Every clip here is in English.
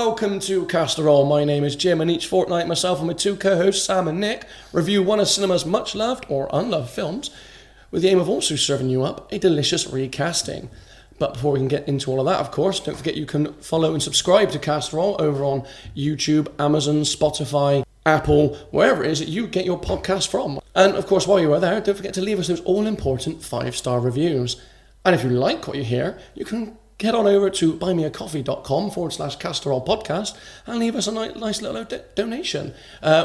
welcome to Castor All. My name is Jim, and each fortnight myself and my two co-hosts, Sam and Nick, review one of cinema's much-loved or unloved films with the aim of also serving you up a delicious recasting. But before we can get into all of that, of course, don't forget you can follow and subscribe to Castor All over on YouTube, Amazon, Spotify, Apple, wherever it is that you get your podcast from. And of course, while you are there, don't forget to leave us those all-important 5-star reviews. And if you like what you hear, you can head on over to buymeacoffee.com/castorallpodcast and leave us a nice little donation,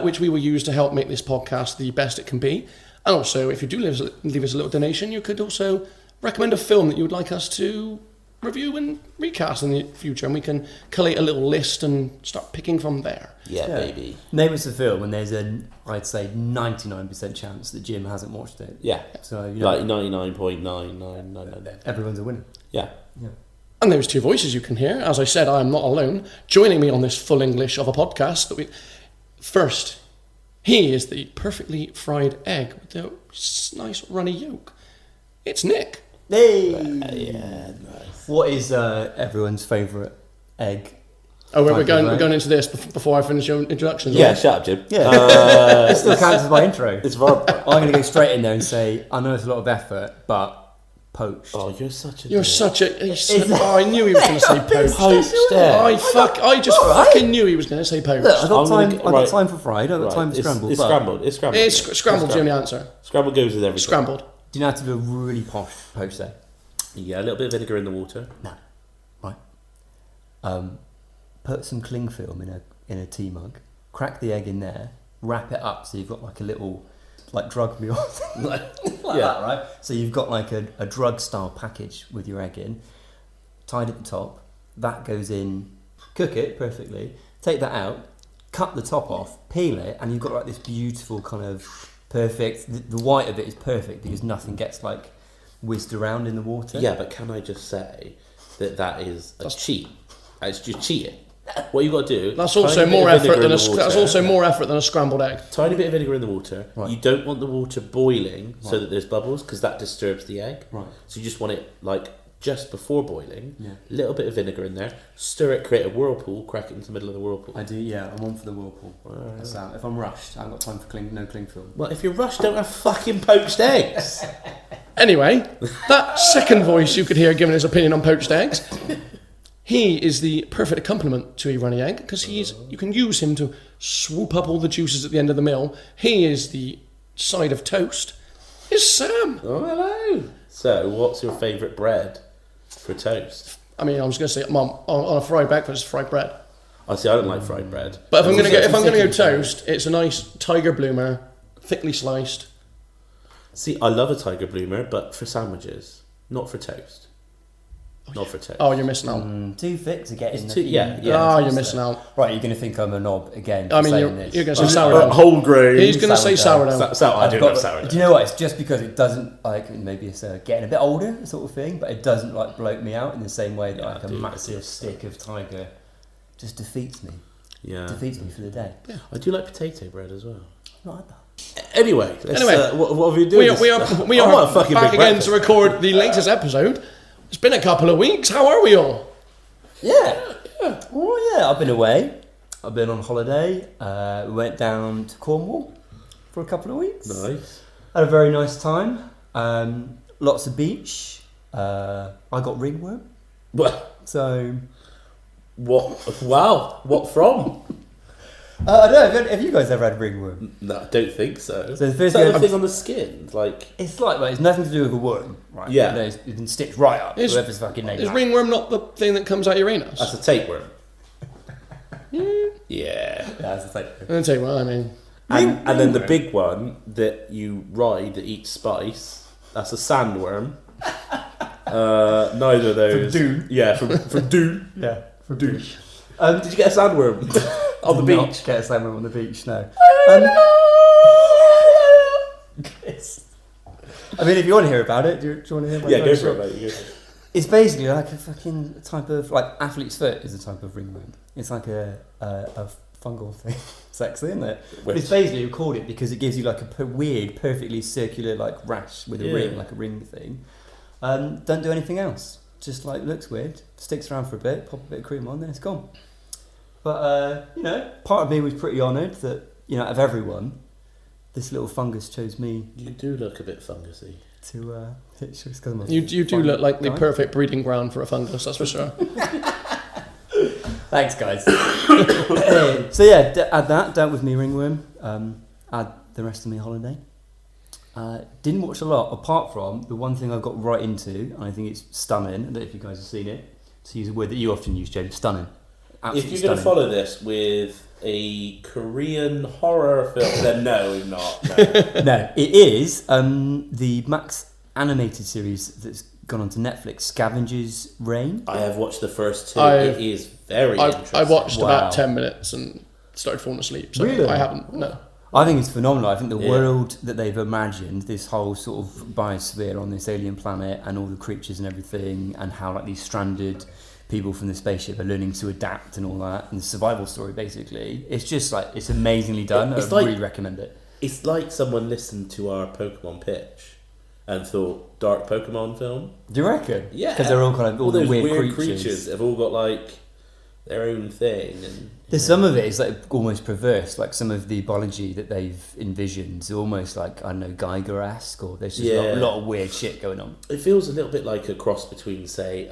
which we will use to help make this podcast the best it can be. And also, if you do leave us a little donation, you could also recommend a film that you would like us to review and recast in the future, and we can collate a little list and start picking from there. Yeah, baby. Name us a film, and there's I'd say 99% chance that Jim hasn't watched it. Yeah. So like 99.9999. Everyone's a winner. Yeah. And those two voices you can hear. As I said, I am not alone. Joining me on this full English of a podcast, first, he is the perfectly fried egg with the nice runny yolk. It's Nick. Hey! Yeah, nice. What is everyone's favourite egg? Oh, we're going into this before I finish your introductions. Yeah, shut up, Jim. Yeah. It still counts as my intro. It's I'm going to go straight in there and say, I know it's a lot of effort, but poached. Oh, you're such a... I knew he was going to say poached. Poached egg. I just fucking knew he was going to say poached. Look, I've got time for fried, I've got time for scrambled. It's scrambled. It's Scrambled's the only answer. Scrambled goes with everything. Scrambled. Do you know how to do a really posh poached egg? Yeah, a little bit of vinegar in the water. No. Right. Put some cling film in a tea mug, crack the egg in there, wrap it up so you've got like a little drug mule like that, right? So you've got like a drug style package with your egg in, tied at the top. That goes in, cook it perfectly, take that out, cut the top off, peel it, and you've got like this beautiful kind of perfect, the white of it is perfect because nothing gets like whizzed around in the water. Yeah, but can I just say that is a cheat? It's just cheating. What you got to do? That's also more effort than a scrambled egg. Tiny bit of vinegar in the water. Right. You don't want the water boiling so that there's bubbles because that disturbs the egg. Right. So you just want it like just before boiling. Yeah. A little bit of vinegar in there. Stir it, create a whirlpool. Crack it into the middle of the whirlpool. I do. Yeah, I'm on for the whirlpool. That's out. If I'm rushed, I haven't got time for no cling film. Well, if you're rushed, don't have fucking poached eggs. Anyway, that second voice you could hear giving his opinion on poached eggs. He is the perfect accompaniment to a runny egg because you can use him to swoop up all the juices at the end of the meal. He is the side of toast. It's Sam. Oh, hello. So, what's your favourite bread for toast? I mean, I was going to say, Mum, on a fried breakfast, fried bread. I see. I don't like fried bread. But if I'm going to go toast, it's a nice tiger bloomer, thickly sliced. See, I love a tiger bloomer, but for sandwiches, not for toast. Not for toast. Oh, you're missing out. Too thick to get in. You're missing out. Right, you're going to think I'm a knob again. I mean, you're going to say sourdough. Whole grain. He's going to say sourdough. I do love sourdough. Do you know what? It's just because it doesn't, maybe it's getting a bit older sort of thing, but it doesn't bloat me out in the same way that a massive stick of tiger just defeats me. Yeah. Defeats me for the day. Yeah. I do like potato bread as well. Not like that. Anyway, what have you doing? We are back again to record the latest episode. It's been a couple of weeks. How are we all? Yeah. Oh yeah, I've been away. I've been on holiday. We went down to Cornwall for a couple of weeks. Nice. Had a very nice time. Lots of beach. I got ringworm. Well, so what? Wow. What from? I don't know. Have you guys ever had ringworm? No, I don't think so. So the first thing on the skin, it's it's nothing to do with a worm, right? Yeah, it can stick right up. Whoever's fucking name. Is ringworm not the thing that comes out your anus? That's a tapeworm. Yeah, that's a tapeworm. I'll tell you what I mean. And then the big one that you ride that eats spice, that's a sandworm. Neither of those. From Doon. Yeah, from Doon. Yeah, from Doon. Did you get a sandworm on the beach? Not get a sandworm on the beach, no. I mean, if you want to hear about it, do you want to hear about it? Yeah, go for it, mate. It's basically like a fucking type of, athlete's foot is a type of ringworm. It's like a fungal thing. Sexy, isn't it? But it's basically, we called it because it gives you like a weird, perfectly circular rash with a ring, like a ring thing. Don't do anything else. Just looks weird, sticks around for a bit, pop a bit of cream on, then it's gone. But, part of me was pretty honoured that, out of everyone, this little fungus chose me You do look a bit fungusy. to hit shows because I'm a You do fun look like the guy. perfect breeding ground for a fungus, that's for sure. Thanks, guys. So yeah, add that, dealt with me ringworm, add the rest of me holiday. Didn't watch a lot, apart from the one thing I got right into, and I think it's stunning, I don't know if you guys have seen it, to use a word that you often use, James, stunning. Absolutely If you're going to follow this with a Korean horror film, then no, we're not. No. No, it is the Max animated series that's gone on to Netflix, Scavengers Reign. I have watched the first two. It is very interesting. I watched Wow. about 10 minutes and started falling asleep. So Really? I haven't, no. I think it's phenomenal. I think the Yeah. world that they've imagined, this whole sort of biosphere on this alien planet and all the creatures and everything, and how like these stranded people from the spaceship are learning to adapt and all that, and the survival story basically. It's just like, it's amazingly done. It's I like- really recommend it. It's like someone listened to our Pokemon pitch and thought, dark Pokemon film? Do you reckon? Yeah. Because they're all kind of, all the those weird creatures have all got like their own thing. And There's some of it is like almost perverse, like some of the biology that they've envisioned is almost like, I don't know, Geiger-esque, or there's just a lot of weird shit going on. It feels a little bit like a cross between, say,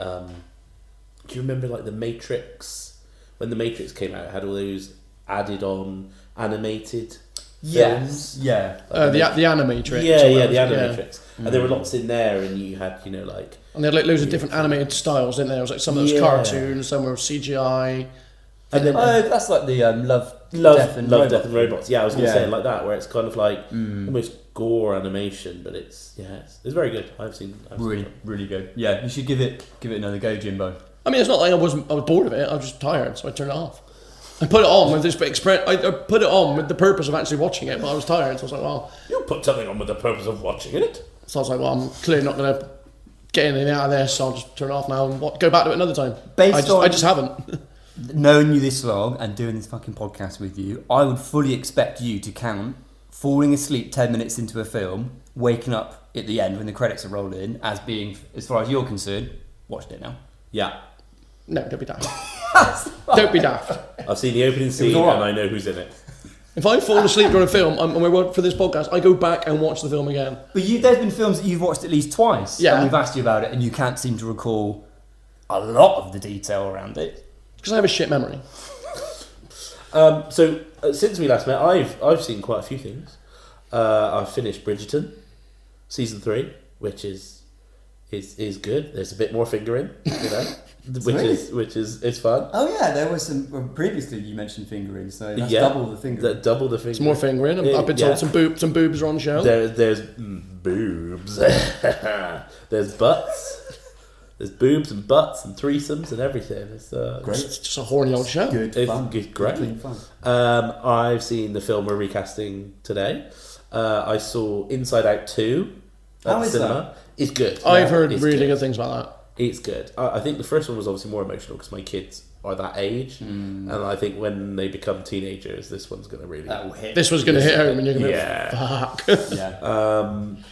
do you remember like the Matrix? When the Matrix came out, it had all those added on animated films. Yeah. The Animatrix. Yeah, or the whatever, Animatrix. And there were lots in there, and you had, like... And they had like loads of different animated styles, didn't there? It was like some of those cartoons, some were CGI. And then that's like the Love, Death and Robots. Yeah, I was going to Yeah. say it like that, where it's kind of like almost gore animation, but it's very good. I've seen Really, it. really good. Yeah, you should give it another go, Jimbo. I mean, it's not like I was bored of it, I was just tired, so I turned it off. I put it on with this I put it on with the purpose of actually watching it, but I was tired, so I was like, well... You put something on with the purpose of watching it. So I was like, well, I'm clearly not going to get anything out of this, so I'll just turn it off now and go back to it another time. I just haven't. Knowing you this long and doing this fucking podcast with you, I would fully expect you to count falling asleep 10 minutes into a film, waking up at the end when the credits are rolling, as being, as far as you're concerned, watched it now. Yeah. No, don't be daft. Don't be daft. I've seen the opening scene alright. and I know who's in it. If I fall asleep during a film and we work for this podcast, I go back and watch the film again. But there's been films that you've watched at least twice, Yeah. and we've asked you about it, and you can't seem to recall a lot of the detail around it. Because I have a shit memory. Since we last met, I've seen quite a few things. I've finished Bridgerton, season 3, which is good. There's a bit more fingering, which is fun. Oh yeah, there was some. Well, previously, you mentioned fingering, so that's Yeah. double the fingering. Double the fingering. It's more fingering. I've been told some boobs are on the show. There's boobs. There's butts. There's boobs and butts and threesomes and everything. It's Great. It's just a horny old show. Good It's fun. good, great. Clean fun. I've seen the film we're recasting today. I saw Inside Out 2 at How the is cinema. that? It's good. I've heard It's really good. good things about that. It's good. I think the first one was obviously more emotional because my kids are that age, and I think when they become teenagers, this one's going to really. That will hit. This was going to hit home and you're going to Yeah. fuck. Yeah.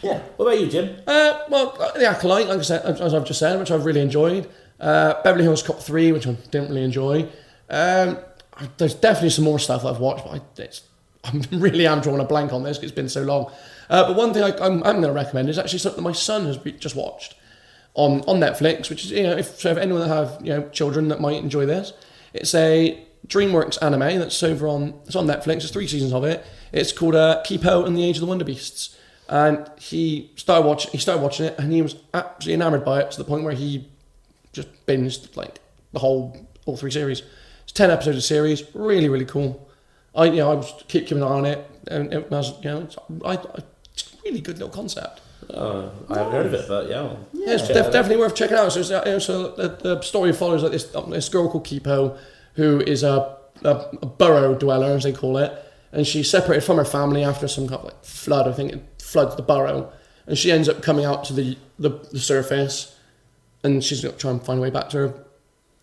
Yeah. What about you, Jim? Well, The Acolyte, like I said, as I've just said, which I've really enjoyed. Beverly Hills Cop 3, which I didn't really enjoy. There's definitely some more stuff that I've watched, but I really am drawing a blank on this because it's been so long. But one thing I'm going to recommend is actually something that my son has just watched on Netflix, which is, if anyone that have children that might enjoy this, it's a DreamWorks anime it's on Netflix. There's 3 seasons of it. It's called Kipo and the Age of the Wonder Beasts, and he started watching it, and he was absolutely enamored by it to the point where he just binged like all 3 series. It's 10 episodes of series, really really cool. I was keeping an eye on it, and it was it's a really good little concept. I haven't heard of it, but yeah. It's definitely worth checking out. So the story follows like this girl called Kipo, who is a burrow dweller, as they call it, and she's separated from her family after some kind of like flood. I think it floods the burrow, and she ends up coming out to the surface, and she's going to try and find a way back to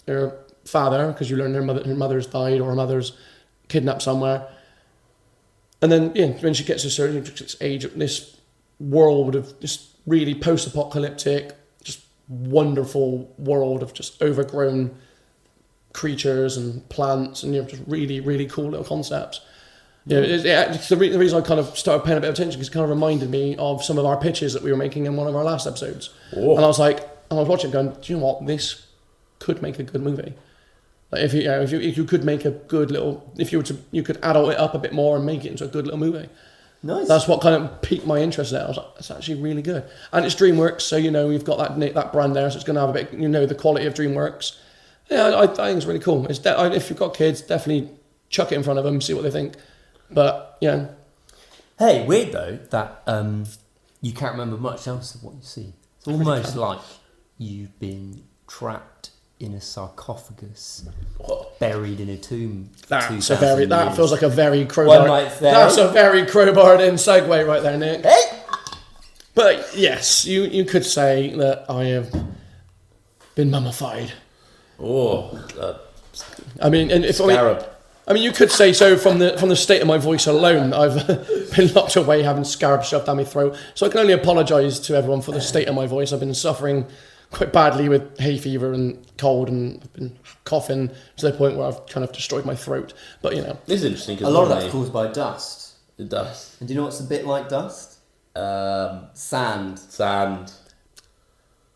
her father, because you learn her mother's died or her mother's kidnapped somewhere. And then when she gets to this age, this world of just really post-apocalyptic, just wonderful world of just overgrown creatures and plants and just really, really cool little concepts. It's the reason I kind of started paying a bit of attention because it kind of reminded me of some of our pitches that we were making in one of our last episodes. Oh. And I was watching it going, do you know what? This could make a good movie. Like if you could make a good little, you could adult it up a bit more and make it into a good little movie. Nice. That's what kind of piqued my interest there. I was like, it's actually really good. And it's DreamWorks, so you've got that brand there, so it's going to have a bit, the quality of DreamWorks. Yeah, I think it's really cool. If you've got kids, definitely chuck it in front of them, see what they think. But yeah. Hey, weird though that you can't remember much else of what you see. It's almost like you've been trapped in a sarcophagus, buried in a tomb. That feels like a very crowbar. One might say. That's a very crowbarred in segue right there, Nick. Hey! But yes, you could say that I have been mummified. I mean, and if Scarab. I mean, you could say so from the state of my voice alone. I've been locked away having scarab shoved down my throat. So I can only apologise to everyone for the state of my voice. I've been suffering quite badly with hay fever and cold, and I've been coughing to the point where I've kind of destroyed my throat. But This is interesting because a lot of that's caused by dust. Dust. And do you know what's a bit like dust? Sand.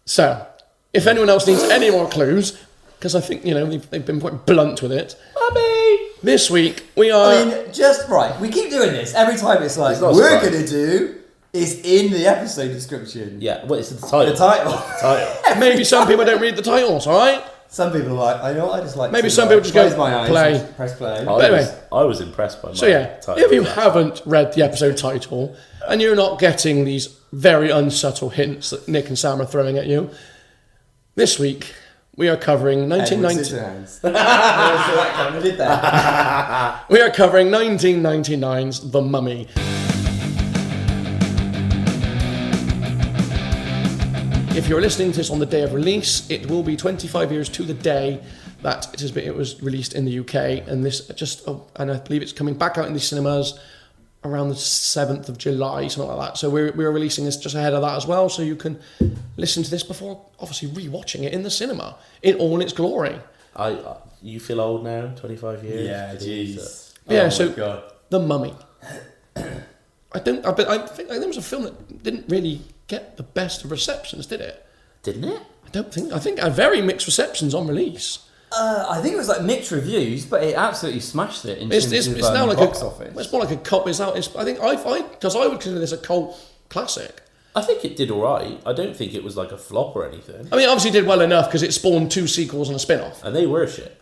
So, if anyone else needs any more clues, because I think they've been quite blunt with it. Mummy! This week we are. I mean, just right. We keep doing this every time. It's like not a we're surprise. going to do is in the episode description. Yeah, what is the title? The title. Maybe some people don't read the titles. All right. Some people are like, I know, I just like. Maybe to, some people just go, close my eyes, play. and press play. But anyway. I was impressed by my So yeah, title. if you haven't read the episode title and you're not getting these very unsubtle hints that Nick and Sam are throwing at you, this week we are covering 1990. We are covering 1999's The Mummy. If you're listening to this on the day of release, it will be 25 years to the day that it was released in the UK, and and I believe it's coming back out in the cinemas around the 7th of July, something like that. So we're releasing this just ahead of that as well, so you can listen to this before obviously rewatching it in the cinema in all its glory. You feel old now, 25 years? Yeah, jeez. Yeah, Oh so my God. The Mummy. I think there was a film that didn't really get the best of receptions, did it? Didn't it? I think it had very mixed receptions on release. I think it was like mixed reviews, but it absolutely smashed it in terms of now like box office. It's more like a cult. Because I would consider this a cult classic. I think it did alright. I don't think it was like a flop or anything. I mean, obviously it did well enough because it spawned 2 sequels and a spin-off. And they were shit.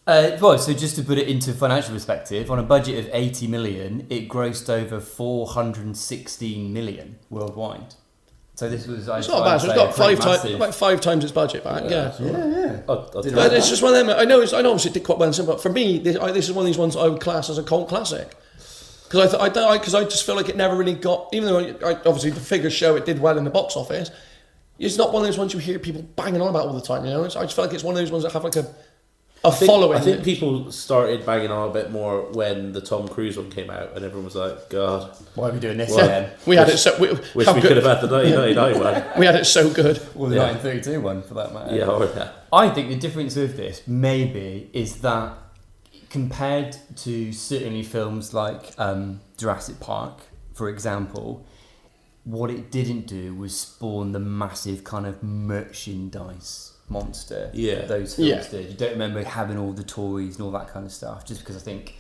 So just to put it into financial perspective, on a budget of 80 million, it grossed over 416 million worldwide. So this was, it's not bad. So it's got about 5 times its budget back. Yeah. But it's just one of them. I know obviously it did quite well in cinema, but for me, this is one of these ones I would class as a cult classic. Because I just feel like it never really got, even though obviously the figures show it did well in the box office, it's not one of those ones you hear people banging on about all the time. I just feel like it's one of those ones that have like a following. I think people started banging on a bit more when the Tom Cruise one came out, and everyone was like, "God, why are we doing this again?" We had it so. Wish we could have had the 1999 one. We had it so good. Or the 1932 one, for that matter. Yeah. I think the difference with this maybe is that compared to certainly films like Jurassic Park, for example, what it didn't do was spawn the massive kind of merchandise monster those films did. You don't remember having all the toys and all that kind of stuff, just because I think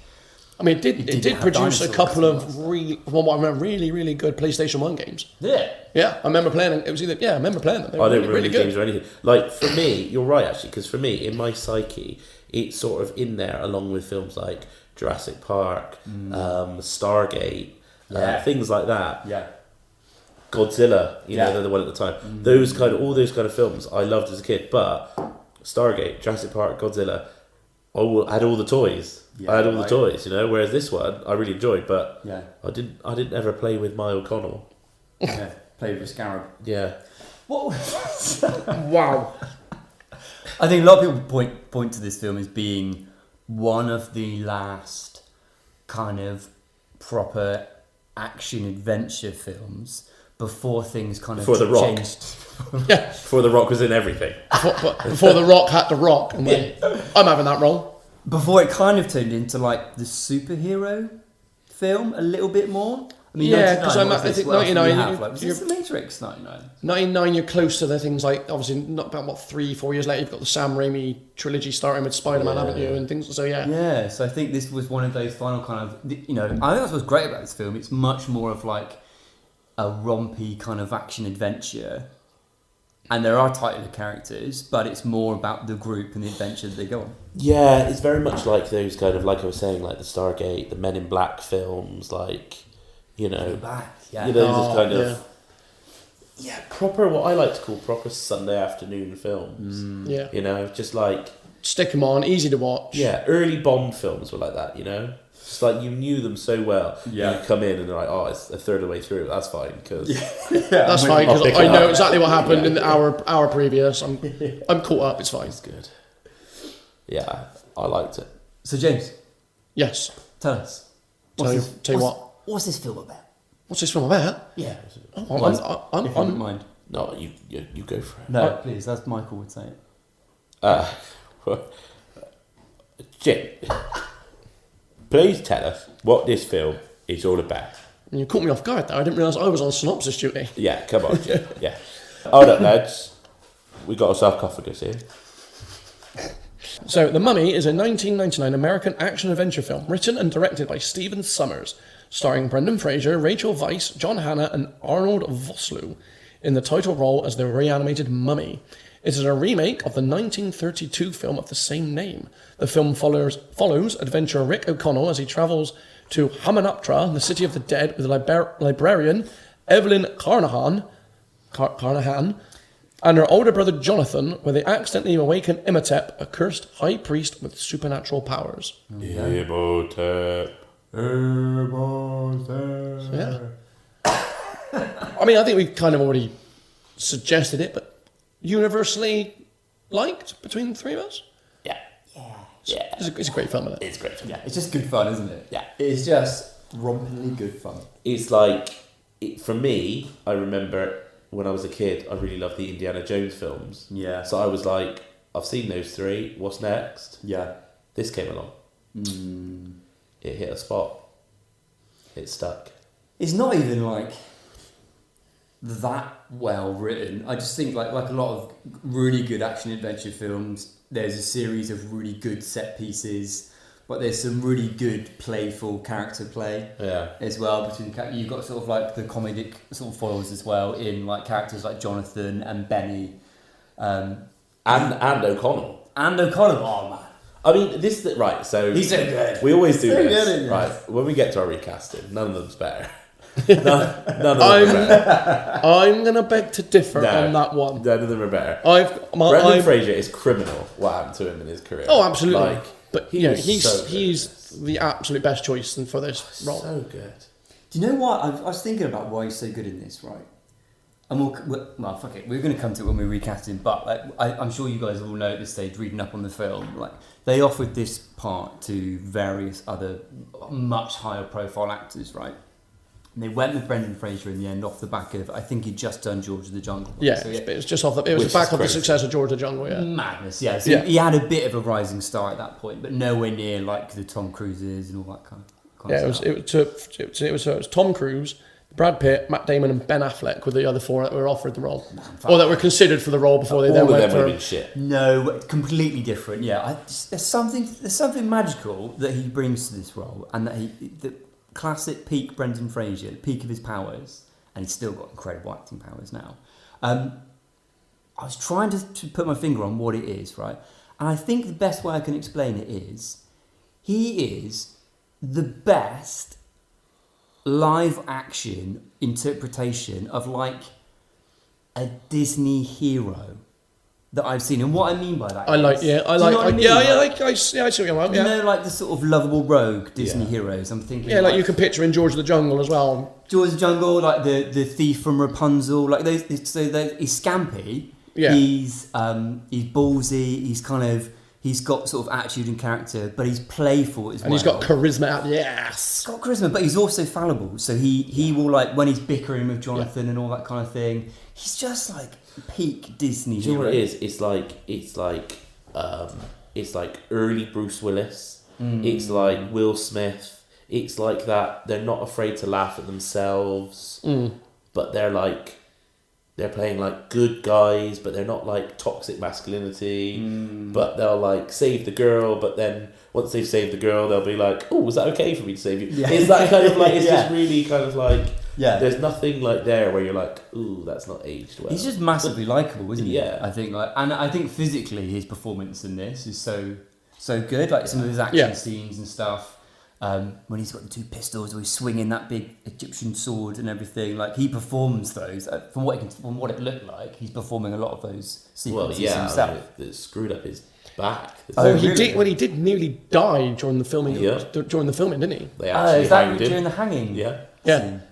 it did produce a couple of really, really good PlayStation 1 games. Yeah, I remember playing them. I remember playing them. They were I don't really, really good. games or anything. Like, for me, you're right, actually, because for me, in my psyche, it's sort of in there along with films like Jurassic Park, Stargate, things like that. Yeah. Godzilla, they're the one at the time. All those kind of films I loved as a kid, but Stargate, Jurassic Park, Godzilla, I had all the toys. I had all the toys, Whereas this one I really enjoyed, but I didn't ever play with my O'Connell. Yeah, play with a scarab. Yeah. What was Wow. I think a lot of people point to this film as being one of the last kind of proper action adventure films before things kind of Before The Rock. changed. Yeah, Before The Rock was in everything. before The Rock had to rock. And went, I'm having that role. Before it kind of turned into like the superhero film a little bit more. I mean, Yeah, 'cause 99, I think 99, was this The Matrix 99? 99, you're close to the things like, obviously, not about, 3-4 years later, you've got the Sam Raimi trilogy starting with Spider-Man, haven't you? And things, so yeah. Yeah, so I think this was one of those final kind of, I think that's what's great about this film. It's much more of like a rompy kind of action adventure. And there are titler characters, but it's more about the group and the adventure that they go on. Yeah, it's very much like those kind of, like I was saying, like the Stargate, the Men in Black films, like, just kind of... Yeah, proper, what I like to call proper Sunday afternoon films. Yeah. Just like... Stick them on, easy to watch. Yeah, early Bond films were like that, Just like you knew them so well. Yeah. You come in and they're like, oh, it's a third of the way through. That's fine, because... That's fine, I'll because pick I it know up. exactly what happened in the hour previous. I'm caught up, it's fine. It's good. Yeah, I liked it. So James, Yes. tell us. Tell you what. What's this film about? What's this film about? Yeah. I'm, If you don't I'm, mind. No, you go for it. No, please, as Michael would say it. Jim, please tell us what this film is all about. you caught me off guard there. I didn't realise I was on synopsis duty. Yeah, come on, Jim. Yeah. Hold up, lads. We got a sarcophagus here. So, The Mummy is a 1999 American action-adventure film written and directed by Stephen Sommers, starring Brendan Fraser, Rachel Weisz, John Hannah and Arnold Vosloo in the title role as the reanimated mummy. It is a remake of the 1932 film of the same name. The film follows adventurer Rick O'Connell as he travels to Hamunaptra, the city of the dead, with librarian Evelyn Carnahan, and her older brother Jonathan, where they accidentally awaken Imhotep, a cursed high priest with supernatural powers. Imhotep. So, yeah. I mean, I think we kind of already suggested it, but universally liked between the three of us? Yeah. Yeah. It's a great film, isn't it? It's great. Yeah, it's just good fun, isn't it? Yeah. It's just rompingly good fun. It's like, for me, I remember when I was a kid, I really loved the Indiana Jones films. Yeah. So I was like, I've seen those three. What's next? Yeah. This came along. It hit a spot. It stuck. It's not even like that well written. I just think like a lot of really good action adventure films, there's a series of really good set pieces, but there's some really good playful character play as well between you've got sort of like the comedic sort of foils as well in like characters like Jonathan and Benny and O'Connell. Oh man, I mean, this is right. So he's so good. We always do So this, good in this. right? When we get to our recasting, none of them's better. none of them are better. I'm going to beg to differ No, on that one. None of them are better. Brendan Fraser is criminal. What happened to him in his career? Oh, absolutely. Like, but he was he's so good. he's the absolute best choice for this role. So good. Do you know what? I was thinking about why he's so good in this, right? And well, fuck it. We're going to come to it when we recast him, but like, I'm sure you guys all know at this stage, reading up on the film, like they offered this part to various other much higher profile actors, right? And they went with Brendan Fraser in the end off the back of, I think he'd just done George of the Jungle. Yeah, So, it was just off the Which back is of the crazy. success of George the Jungle. Yeah, madness. Yeah, so Yeah. he had a bit of a rising star at that point, but nowhere near like the Tom Cruises and all that kind yeah. of stuff. It was Tom Cruise, Brad Pitt, Matt Damon, and Ben Affleck were the other four that were offered the role, or that were considered for the role before they All then of went them would for. have been shit. No, completely different. Yeah, there's something magical that he brings to this role, and that the classic peak Brendan Fraser, the peak of his powers, and he's still got incredible acting powers now. I was trying to put my finger on what it is, right? And I think the best way I can explain it is, he is the best live action interpretation of like a Disney hero that I've seen. And what I mean by that I like, is, yeah, I do you like, know what I mean? I see what you're about. You Yeah, know, like the sort of lovable rogue Disney Yeah. heroes. I'm thinking, yeah, like you can picture in George of the Jungle as well. George of the Jungle, like the thief from Rapunzel, like those. So he's scampy. Yeah. He's ballsy. He's kind of He's got sort of attitude and character, but he's playful as well. And he's got charisma out the ass. He's got charisma, but he's also fallible. So he will, like, when he's bickering with Jonathan and all that kind of thing, he's just like peak Disney. Do you know what it is? It's like early Bruce Willis. It's like Will Smith. It's like that. They're not afraid to laugh at themselves, but they're playing like good guys, but they're not like toxic masculinity. But they'll like save the girl, but then once they've saved the girl, they'll be like, "Oh, was that okay for me to save you?" Yeah. It's that kind of like, it's just really kind of like, there's nothing like there where you're like, "Ooh, that's not aged well." He's just massively likable, isn't he? Yeah. I think and I think physically his performance in this is so good. Like some of his action scenes and stuff. When he's got the two pistols, or he's swinging that big Egyptian sword and everything, like he performs those. From what it looked like, he's performing a lot of those sequences himself. I mean, it screwed up his back. He did nearly die during the filming. During the filming, didn't he? They actually is that hanged him during the hanging? Yeah. Scene?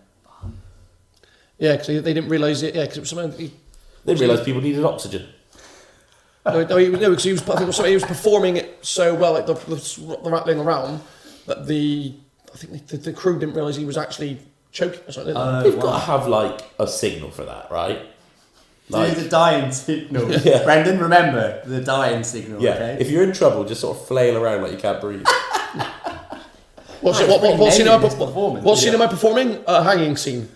Yeah, because they didn't realise it. Yeah, because it was something. They didn't realise people needed oxygen. Because he was performing it so well, like the rattling around, that the crew didn't realise he was actually choking or something. They've got to have like a signal for that, right? Like the dying signal. Brendan, remember the dying signal. Yeah. Okay? If you're in trouble, just sort of flail around like you can't breathe. What scene am I performing? A hanging scene.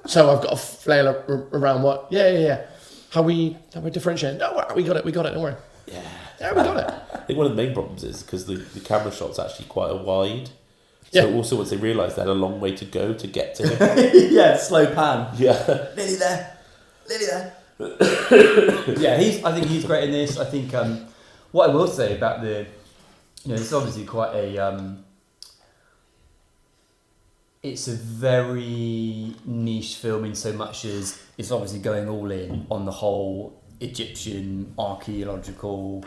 So I've got to flail around. What? Yeah. How we differentiate? No, we got it. Don't worry. Yeah, we got it. I think one of the main problems is because the camera shot's actually quite a wide. So also once they realised they had a long way to go to get to him. Slow pan. Yeah. Nearly there. I think he's great in this. I think what I will say about it's obviously quite a it's a very niche film in so much as it's obviously going all in on the whole Egyptian archaeological,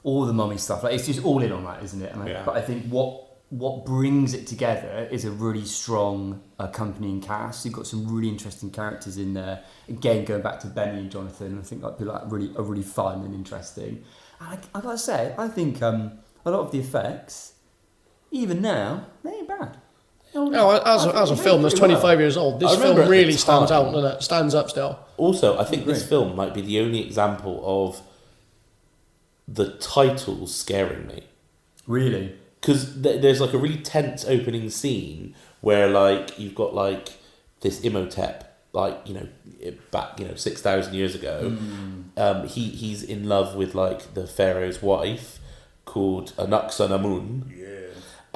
all the mummy stuff. Like it's just all in on that, isn't it? But I think what brings it together is a really strong accompanying cast. You've got some really interesting characters in there. Again, going back to Benny and Jonathan, I think that'd be like really fun and interesting. And I gotta say, I think a lot of the effects, even now, they ain't bad. No, as a film that's 25 years old, this film really stands out, doesn't it? Stands up still. Also, I think this film might be the only example of the titles scaring me. Really? Because there's like a really tense opening scene where like you've got like this Imhotep, like back 6,000 years ago. He's in love with like the pharaoh's wife called Anaxanamun.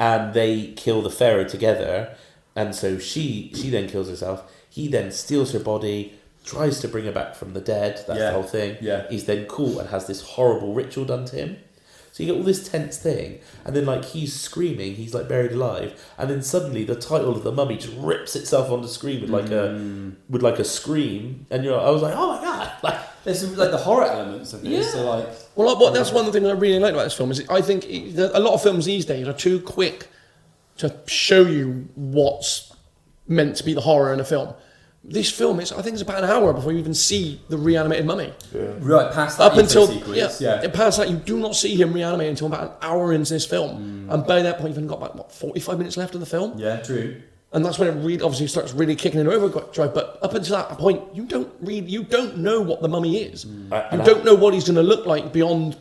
And they kill the pharaoh together, and so she then kills herself. He then steals her body, tries to bring her back from the dead. That's the whole thing. Yeah. He's then caught and has this horrible ritual done to him. So you get all this tense thing, and then like he's screaming, he's like buried alive, and then suddenly the title of The Mummy just rips itself on the screen with like a scream, and I was like, oh my god! Like, there's some, like the horror elements of this. So like, that's one of the things I really like about this film is I think a lot of films these days are too quick to show you what's meant to be the horror in a film. This film is, I think, it's about an hour before you even see the reanimated mummy. Yeah. Right, past that sequence. Past that, you do not see him reanimated until about an hour into this film. And by that point, you've only got about 45 minutes left of the film. Yeah, true. And that's when it really obviously starts really kicking in overdrive. But up until that point, you don't know what the mummy is. You don't know what he's going to look like beyond,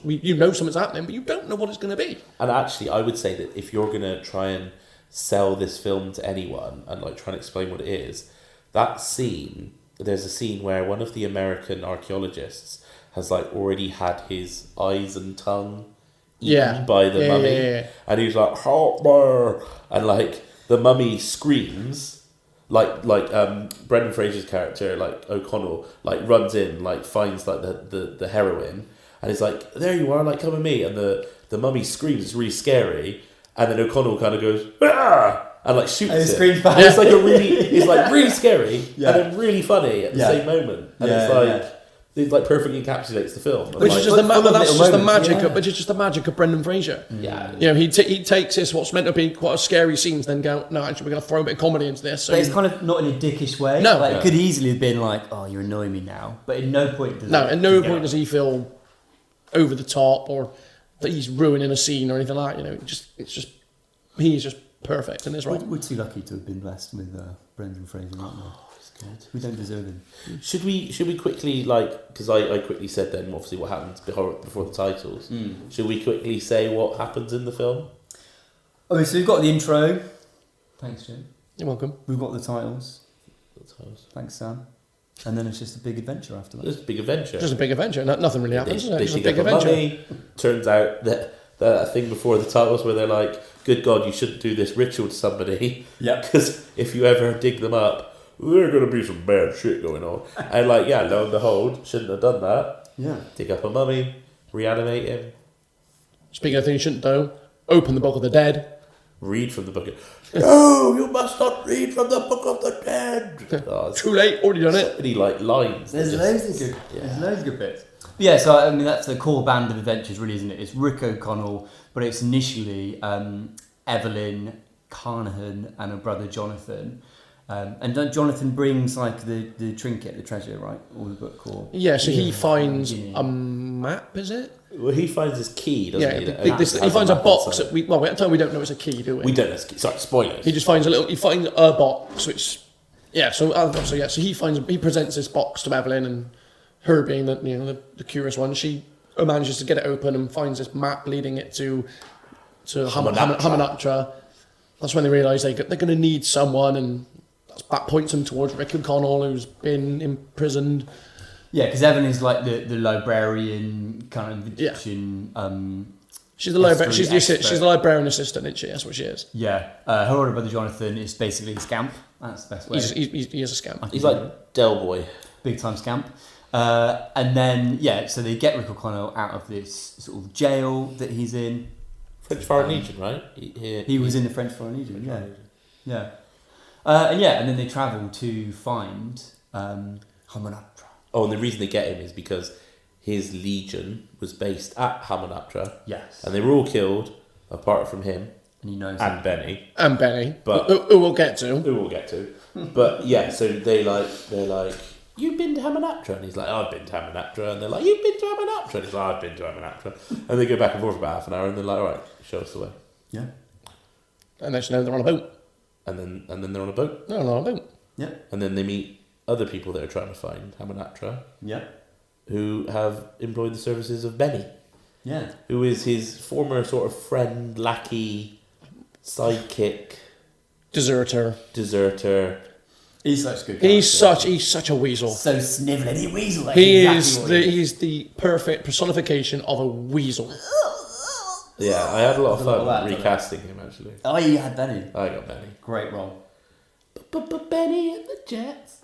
you know something's happening, but you don't know what it's going to be. And actually, I would say that if you're going to try and sell this film to anyone and like try and explain what it is, there's a scene where one of the American archaeologists has like already had his eyes and tongue eaten by the mummy, and he's like, help me, and like the mummy screams, like Brendan Fraser's character, like O'Connell, like runs in, like finds like the heroine, and he's like, there you are, like come with me, and the mummy screams, it's really scary. And then O'Connell kind of goes, ah! And like shoots it. Screams back. It's like it's like really scary and then really funny at the same moment. And it like perfectly encapsulates the film. Which is just the magic of Brendan Fraser. Yeah. He takes this what's meant to be quite a scary scenes, then go, no, actually we're going to throw a bit of comedy into this. So but it's kind of not in a dickish way. No, it could easily have been like, oh, you're annoying me now. But at no point does does he feel over the top or that he's ruining a scene or anything like that. You know, he's just perfect in his role. We're too lucky to have been blessed with Brendan Fraser, aren't we? Good. We don't deserve him. Should we quickly, like, because I quickly said then obviously what happens before the titles. Should we quickly say what happens in the film? Okay, so we've got the intro. Thanks, Jim. You're welcome. We've got the titles. The titles. Thanks, Sam. And then it's just a big adventure after that. It's a big adventure. Just a big adventure. Nothing really happens. They It's a dig big up a adventure. mummy. Turns out that thing before the titles where they're like, "Good God, you shouldn't do this ritual to somebody." Yeah. Because if you ever dig them up, there's gonna be some bad shit going on. And like, yeah, lo and behold, shouldn't have done that. Yeah. Dig up a mummy, reanimate him, Speaking of things you shouldn't do, open the Book of the Dead. read from the book. No, you must not read from the Book of the Dead. Oh, Too late, already done it. so many like lines. There's that loads just- of good. yeah. There's loads of good bits. But yeah, so I mean that's the core band of adventures, really, isn't it? It's Rick O'Connell, but it's initially Evelyn Carnahan and her brother Jonathan. And Jonathan brings like the trinket, the treasure, right, or the book, or Yeah, so he finds Yeah. a map, is it? Well, he finds his key, doesn't Yeah, he? that he has finds a map box. inside. That we at the time we don't know it's a key, do we? We don't know. Sorry, spoilers. He just finds he finds a box, which, yeah. So he presents this box to Evelyn, and her being the curious one, she manages to get it open and finds this map leading it to Hamunaptra. That's when they realise they're going to need someone, and that points them towards Rick O'Connell, who's been imprisoned. yeah, because Evan is like the librarian kind of Egyptian. She's the librarian. History She's expert. the librarian assistant, isn't she? That's what she is. Yeah, her older brother Jonathan is basically a scamp. That's the best way. He is a scamp. He's like Del Boy. Big time scamp. And then so they get Rick O'Connell out of this sort of jail that he's in. French Foreign Legion, right? He was in the French Foreign Legion. French Yeah, Foreign Legion. yeah. And then they travel to find Hamunaptra. Oh, and the reason they get him is because his legion was based at Hamunaptra, Yes, and they were all killed apart from him and he knows. and Benny, And Benny, But- who we'll get to. who we'll get to. But yeah, so they're like, "You've been to Hamunaptra," and he's like, "I've been to Hamunaptra," and they're like, "You've been to Hamunaptra," and he's like, "I've been to Hamunaptra," and they go back and forth for about half an hour, and they're like, "All right, show us the way," Yeah, And then they're on a boat. and then they're on a boat, They're on a boat. yeah, and then they meet other people that are trying to find Hamunaptra, yeah, who have employed the services of Benny, yeah. who is his former sort of friend, lackey, sidekick, Deserter. deserter. He's such a good. He's character. such a weasel. so snivelling weasel. That's He exactly is what the he he's the perfect personification of a weasel. Yeah, I had a lot of There's a lot fun of that, don't recasting him actually. Oh, you had Benny. I got Benny. Great role. But Benny and the Jets.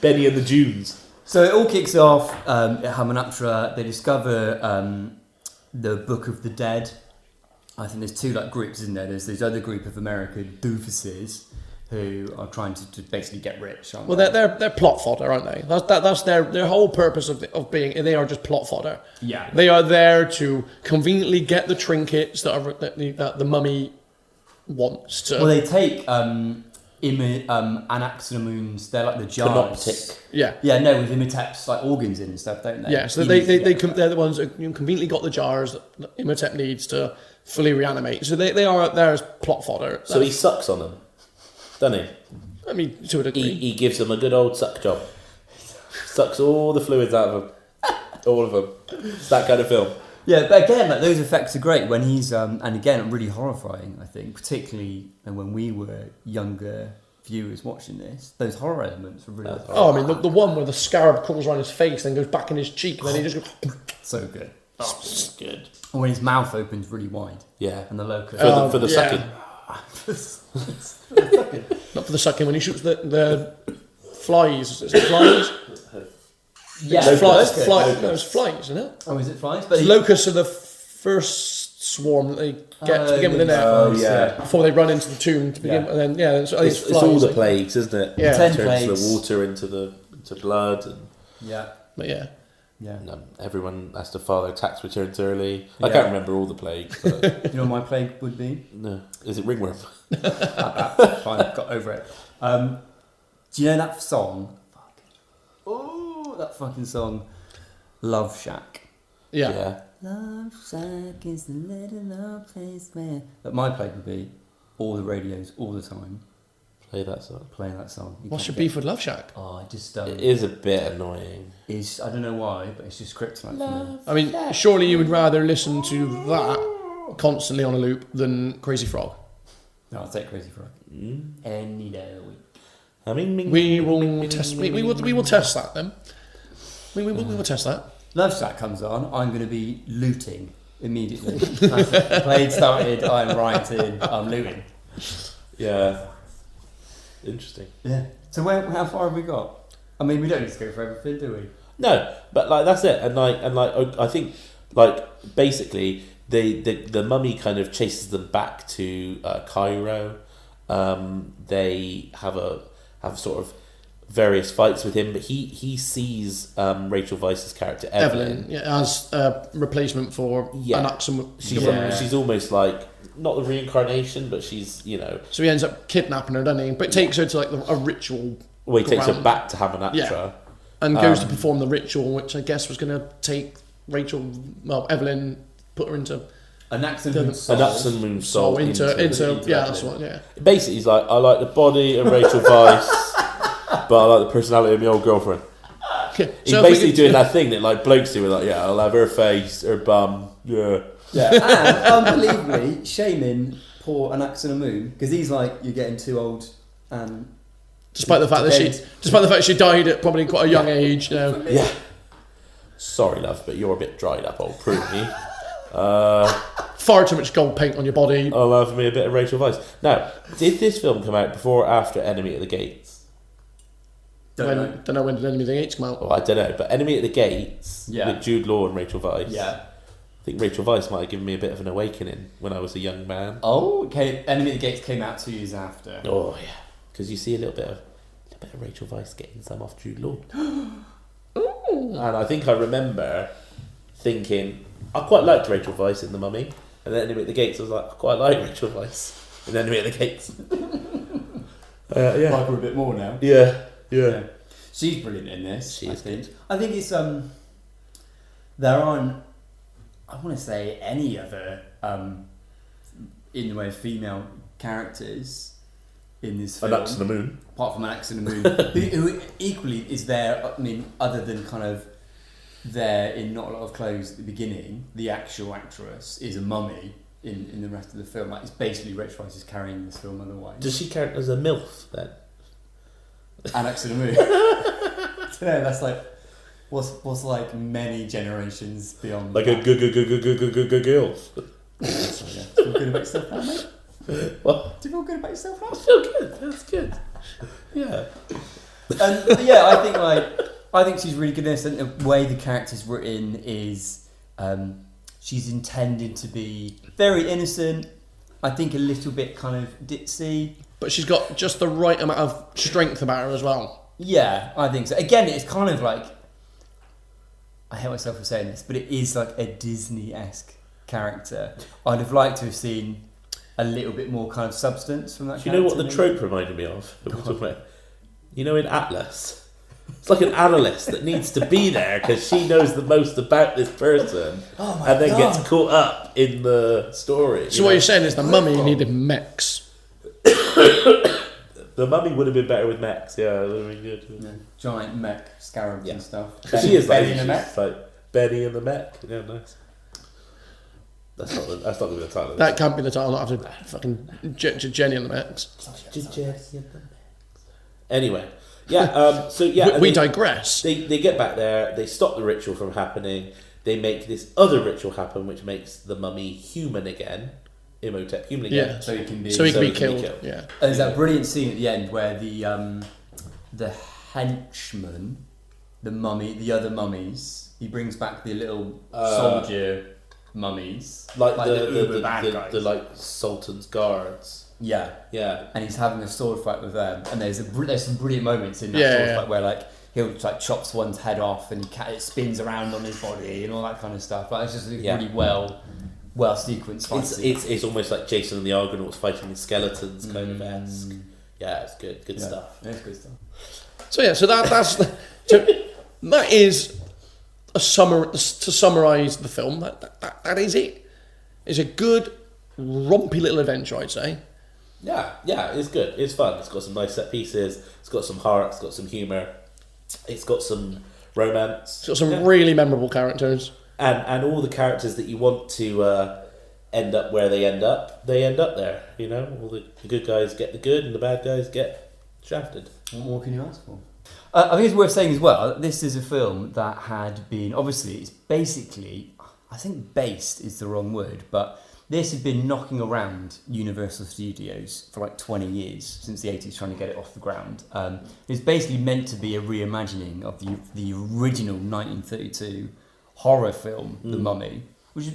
Benny and the Dunes. So it all kicks off at Hamunaptra. They discover the Book of the Dead. I think there's two groups, isn't there? There's this other group of American doofuses who are trying to basically get rich. Aren't Well, they? they're plot fodder, aren't they? That's their whole purpose of being. They are just plot fodder. Yeah. They are there to conveniently get the trinkets that the mummy wants to. Well, they take Anaximoons. They're like the jars. Panoptic. yeah. Yeah, no, with Imhotep's like organs in and stuff, don't they? Yeah, so He needs to get them. they're the ones that conveniently got the jars that Imhotep needs to fully reanimate. So they are there as plot fodder. So he sucks on them, doesn't he? I mean, to a degree. He gives them a good old suck job. Sucks all the fluids out of them. All of them. It's that kind of film. Yeah, but again, those effects are great when he's and again, really horrifying. I think, particularly when we were younger viewers watching this, those horror elements were really Oh, I mean, the one where the scarab crawls around his face, then goes back in his cheek, and then he just goes. so good. Oh, it's good. And when his mouth opens really wide, Yeah. and the locust. For the yeah. sucking. Not for the sucking, when he shoots the flies. Is it flies? yeah, It's locusts. no, it's flies, isn't it? Oh, is it flies? But Locusts are the first swarm that they get to begin with, in there. Oh, yeah. Before they run into the tomb to begin Yeah. with. And then, yeah, so It's all the plagues, isn't it? Yeah. 10 Turns plagues. the water into blood, and Yeah, But yeah. yeah. everyone has to file their tax returns early. I Yeah. can't remember all the plagues. But You know what my plague would be? no, is it ringworm? Fine, got over it. Do you know that song? Oh, that fucking song. Love Shack. Yeah. Love Shack is the little old place where... But my play would be all the radios, all the time, Play that song. playing that song. What's your beef with Love Shack? Oh, I just... It is a bit annoying. It's, I don't know why, but it's just kryptonite for me. I mean, surely you would rather listen to that constantly on a loop than Crazy Frog. No, I'll take Crazy Frog. Any day of the week. I mean, We will test that then. We will test that. Love Shack comes on, I'm going to be looting immediately. Played started, I'm writing, I'm looting. Yeah. Interesting. Yeah. So how far have we got? I mean, we don't need to go for everything, do we? No, but like that's it, and I think like basically the mummy kind of chases them back to Cairo. They have sort of various fights with him, but he sees Rachel Weisz's character Evelyn, as a replacement for an Axum. She's almost like not the reincarnation, but she's So he ends up kidnapping her, doesn't he? But it takes her to like a ritual. Well, he takes her back to Hamanatra. And goes to perform the ritual, which I guess was going to take Evelyn, put her into An Axum Moon soul into that's what. Yeah. Basically, he's like, I like the body of Rachel Weisz, but I like the personality of my old girlfriend. He's basically doing that thing that like blokes do, with like, yeah, I'll have her face, her bum, yeah. And unbelievably shaming poor An Axum Moon because he's like, you're getting too old. Despite the fact that she died at probably quite a young age, Yeah. Sorry, love, but you're a bit dried up, old pruny. Far too much gold paint on your body. I'll have me a bit of Rachel Weisz. Now, did this film come out before or after Enemy at the Gates? Don't know when did Enemy of the Gates come out. Well, I don't know, but Enemy at the Gates with Jude Law and Rachel Weisz. Yeah. I think Rachel Weisz might have given me a bit of an awakening when I was a young man. Oh, okay. Enemy of the Gates came out 2 years after. Oh yeah, because you see a little bit of Rachel Weisz getting some off Jude Law. And I think I remember thinking I quite liked Rachel Weisz in The Mummy, and then Enemy at the Gates I was like, I quite like Rachel Weisz in Enemy at the Gates. Like her a bit more now. Yeah. She's brilliant in this. I think it's there aren't, I want to say, any other in the way of female characters in this film. An Axe on the Moon. Apart from An Axe on the Moon, who equally is there. I mean, other than kind of there in not a lot of clothes at the beginning, the actual actress is a mummy in the rest of the film. Like, it's basically Rachel Weisz is carrying this film otherwise. Does she count as a MILF then? An Axe on the Moon. I don't know, that's like what's like many generations beyond. Like a girl. Sorry, yeah. Do you feel good about yourself now, mate? What? Do you feel good about yourself now? I feel good. That's good. Yeah. But yeah, I think she's really good in this. And the way the character's written is, she's intended to be very innocent. I think a little bit kind of ditzy. But she's got just the right amount of strength about her as well. Yeah, I think so. Again, it's kind of like, I hate myself for saying this, but it is like a Disney-esque character. I'd have liked to have seen a little bit more kind of substance from that character. Do you know what the trope reminded me of? You know, in Atlas, it's like an analyst that needs to be there because she knows the most about this person, and then gets caught up in the story. So what you're saying is the mummy needed mechs. The Mummy would have been better with mechs. Yeah, it would have been good. Yeah, giant mech scarabs and stuff. She is like, Benny and the mech. Like Benny and the mech. Yeah, nice. That's not going to be the title. That can't be the title. Not after fucking Jenny and the mechs. Anyway, yeah. So yeah, we digress. They get back there. They stop the ritual from happening. They make this other ritual happen, which makes the mummy human again. Imhotep human again. Yeah. So he can be killed. Yeah. And there's that brilliant scene at the end where the henchman, the other mummies, he brings back the little soldier mummies, like the bad guys. the like Sultan's guards. Yeah. And he's having a sword fight with them, and there's some brilliant moments in that sword fight where like he'll like chops one's head off and it spins around on his body and all that kind of stuff. Like, it's just really well sequenced fight. It's almost like Jason and the Argonauts fighting the skeletons kind of esque. Yeah, it's good stuff. It's good stuff. So yeah, that is to summarise the film, that is it. It's a good, rompy little adventure, I'd say. Yeah, it's good. It's fun. It's got some nice set pieces. It's got some heart. It's got some humour. It's got some romance. It's got some really memorable characters. And all the characters that you want to end up where they end up there. You know, all the good guys get the good and the bad guys get shafted. What more can you ask for? I think it's worth saying as well, this is a film that had been, obviously, it's basically, I think based is the wrong word, but this had been knocking around Universal Studios for like 20 years, since the 80s, trying to get it off the ground. It's basically meant to be a reimagining of the original 1932 horror film, The Mummy,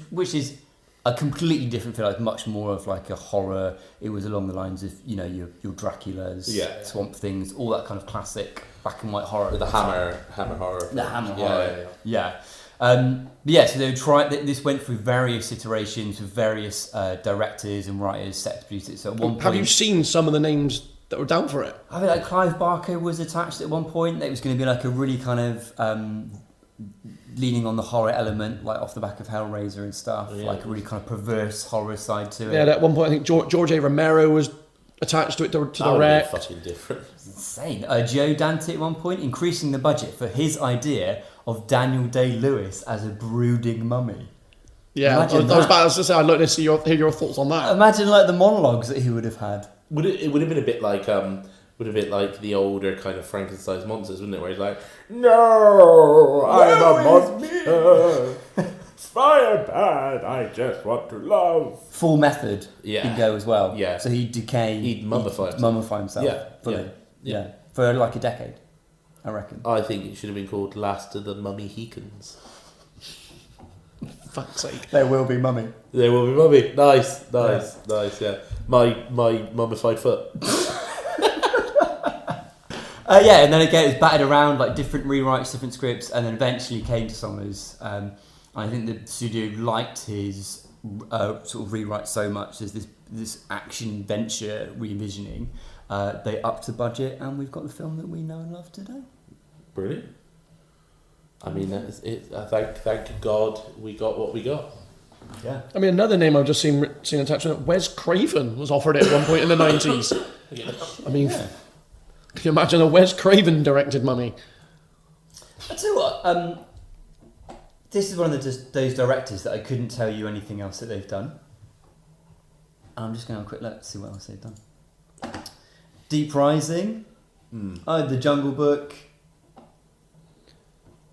which is a completely different feel, like much more of like a horror. It was along the lines of, you know, your Draculas, Swamp Things, all that kind of classic black and white horror. With the hammer horror. The hammer horror. Yeah. So they tried. This went through various iterations with various directors and writers, set producers. So at one point, have you seen some of the names that were down for it? I mean, like Clive Barker was attached at one point. It was going to be like a really kind of leaning on the horror element, like off the back of Hellraiser and stuff, like a really kind of perverse horror side to it. Yeah, at one point I think George A. Romero was attached to it to direct. Fucking different. It's insane. Joe Dante at one point increasing the budget for his idea of Daniel Day-Lewis as a brooding mummy. Yeah, I was about to say I'd like to hear your thoughts on that. Imagine like the monologues that he would have had. It would have been a bit like the older kind of Frankenstein's monsters, wouldn't it? Where he's like, "No, I'm a monster. Fire bad. I just want to love." Full method. Yeah. He'd go as well. Yeah. So he'd decay. He'd mummify himself. Yeah. Fully. Yeah. For like a decade, I reckon. I think it should have been called Last of the Mummy Heekins. Fuck's sake. There will be mummy. There will be mummy. Nice. Yeah. My mummified foot. And then again, it was batted around, like different rewrites, different scripts, and then eventually came to Sommers. I think the studio liked his sort of rewrite so much as this action venture re-envisioning. They upped the budget, and we've got the film that we know and love today. Brilliant. I mean, that is it. Thank God we got what we got. Yeah. I mean, another name I've just seen attached to it, Wes Craven was offered it at one point in the 90s. I mean, can you imagine a Wes Craven directed Mummy? I tell you what, this is one of those directors that I couldn't tell you anything else that they've done. I'm just going to have a quick look to see what else they've done. Deep Rising, The Jungle Book,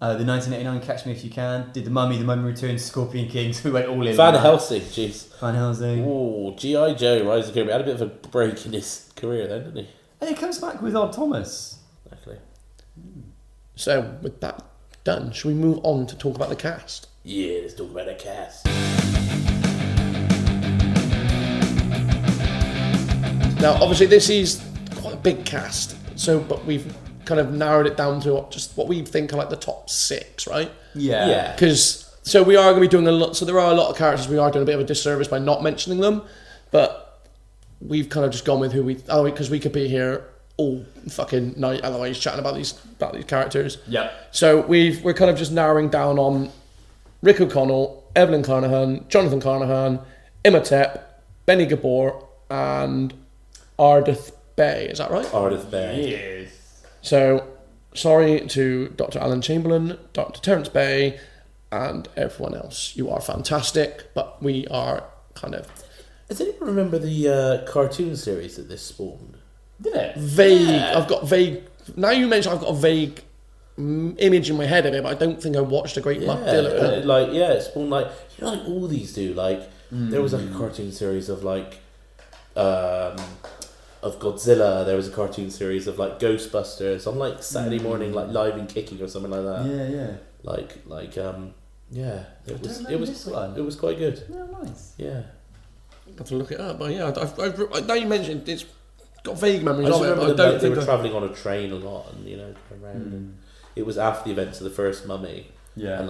the 1989 Catch Me If You Can, did The Mummy Returns, Scorpion King, so we went all in. Van Helsing, jeez. Van Helsing. Oh, G.I. Joe, Rise of the Cobra. Had a bit of a break in his career then, didn't he? And it comes back with Odd Thomas. Exactly. So, with that done, shall we move on to talk about the cast? Yeah, let's talk about the cast. Now, obviously, this is quite a big cast, but we've kind of narrowed it down to just what we think are like the top 6, right? Yeah. Because so we are going to be doing a lot. So there are a lot of characters we are doing a bit of a disservice by not mentioning them, but we've kind of just gone with because we could be here all fucking night otherwise chatting about these characters. Yeah. So we're kind of just narrowing down on Rick O'Connell, Evelyn Carnahan, Jonathan Carnahan, Imhotep, Benny Gabor, and Ardith Bay. Is that right? Ardith Bay. Yes. So, sorry to Dr. Alan Chamberlain, Dr. Terence Bay, and everyone else. You are fantastic, but we are kind of... Does anyone remember the cartoon series that this spawned? Did it? Vague. Yeah. I've got vague... Now you mention I've got a vague image in my head of it, but I don't think I watched a great deal of it. It spawned like all these do. Like, there was like a cartoon series of like... of Godzilla. There was a cartoon series of like Ghostbusters on like Saturday morning, like Live and Kicking or something like that. It was quite good. Oh, nice. Yeah. I have to look it up, but yeah, I've now you mentioned it's got vague memories I just of it. remember But I don't they think were travelling on a train a lot, and going around. And it was after the events of the first Mummy. Yeah. And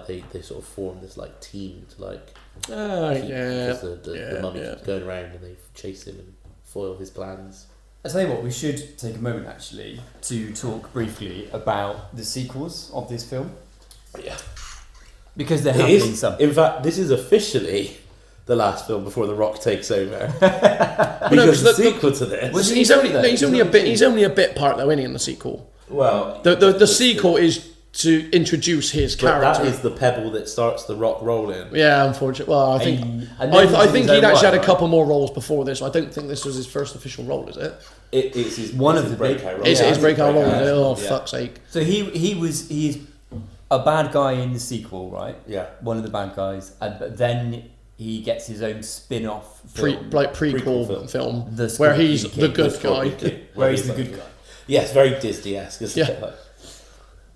they sort of formed this like team to like because the mummy keeps going around and they chase him and foil his plans. I'll tell you what, we should take a moment actually to talk briefly about the sequels of this film. Yeah. Because there It have is- been some. In fact, this is officially the last film before The Rock takes over. No, Because the 'cause sequel to this... Was He's only a bit part though, isn't he, in the sequel? Well... The sequel is to introduce his But character. that is the pebble that starts The Rock rolling. Yeah, unfortunately. Well, I think And then he's I in think his he'd own actually right, had a right? couple more roles before this. I don't think this was his first official role, is it? It's his One it's of his the big- breakout role. Is it his Yeah, breakout role? breakout. Oh, Yeah. fuck's sake. So he's a bad guy in the sequel, right? Yeah. One of the bad guys, but then he gets his own spin-off film, Prequel film The where Scorpion he's King. the good Scorpion guy. King, where he's the like- good guy. Yes, very Disney-esque, isn't Yeah. it? Like,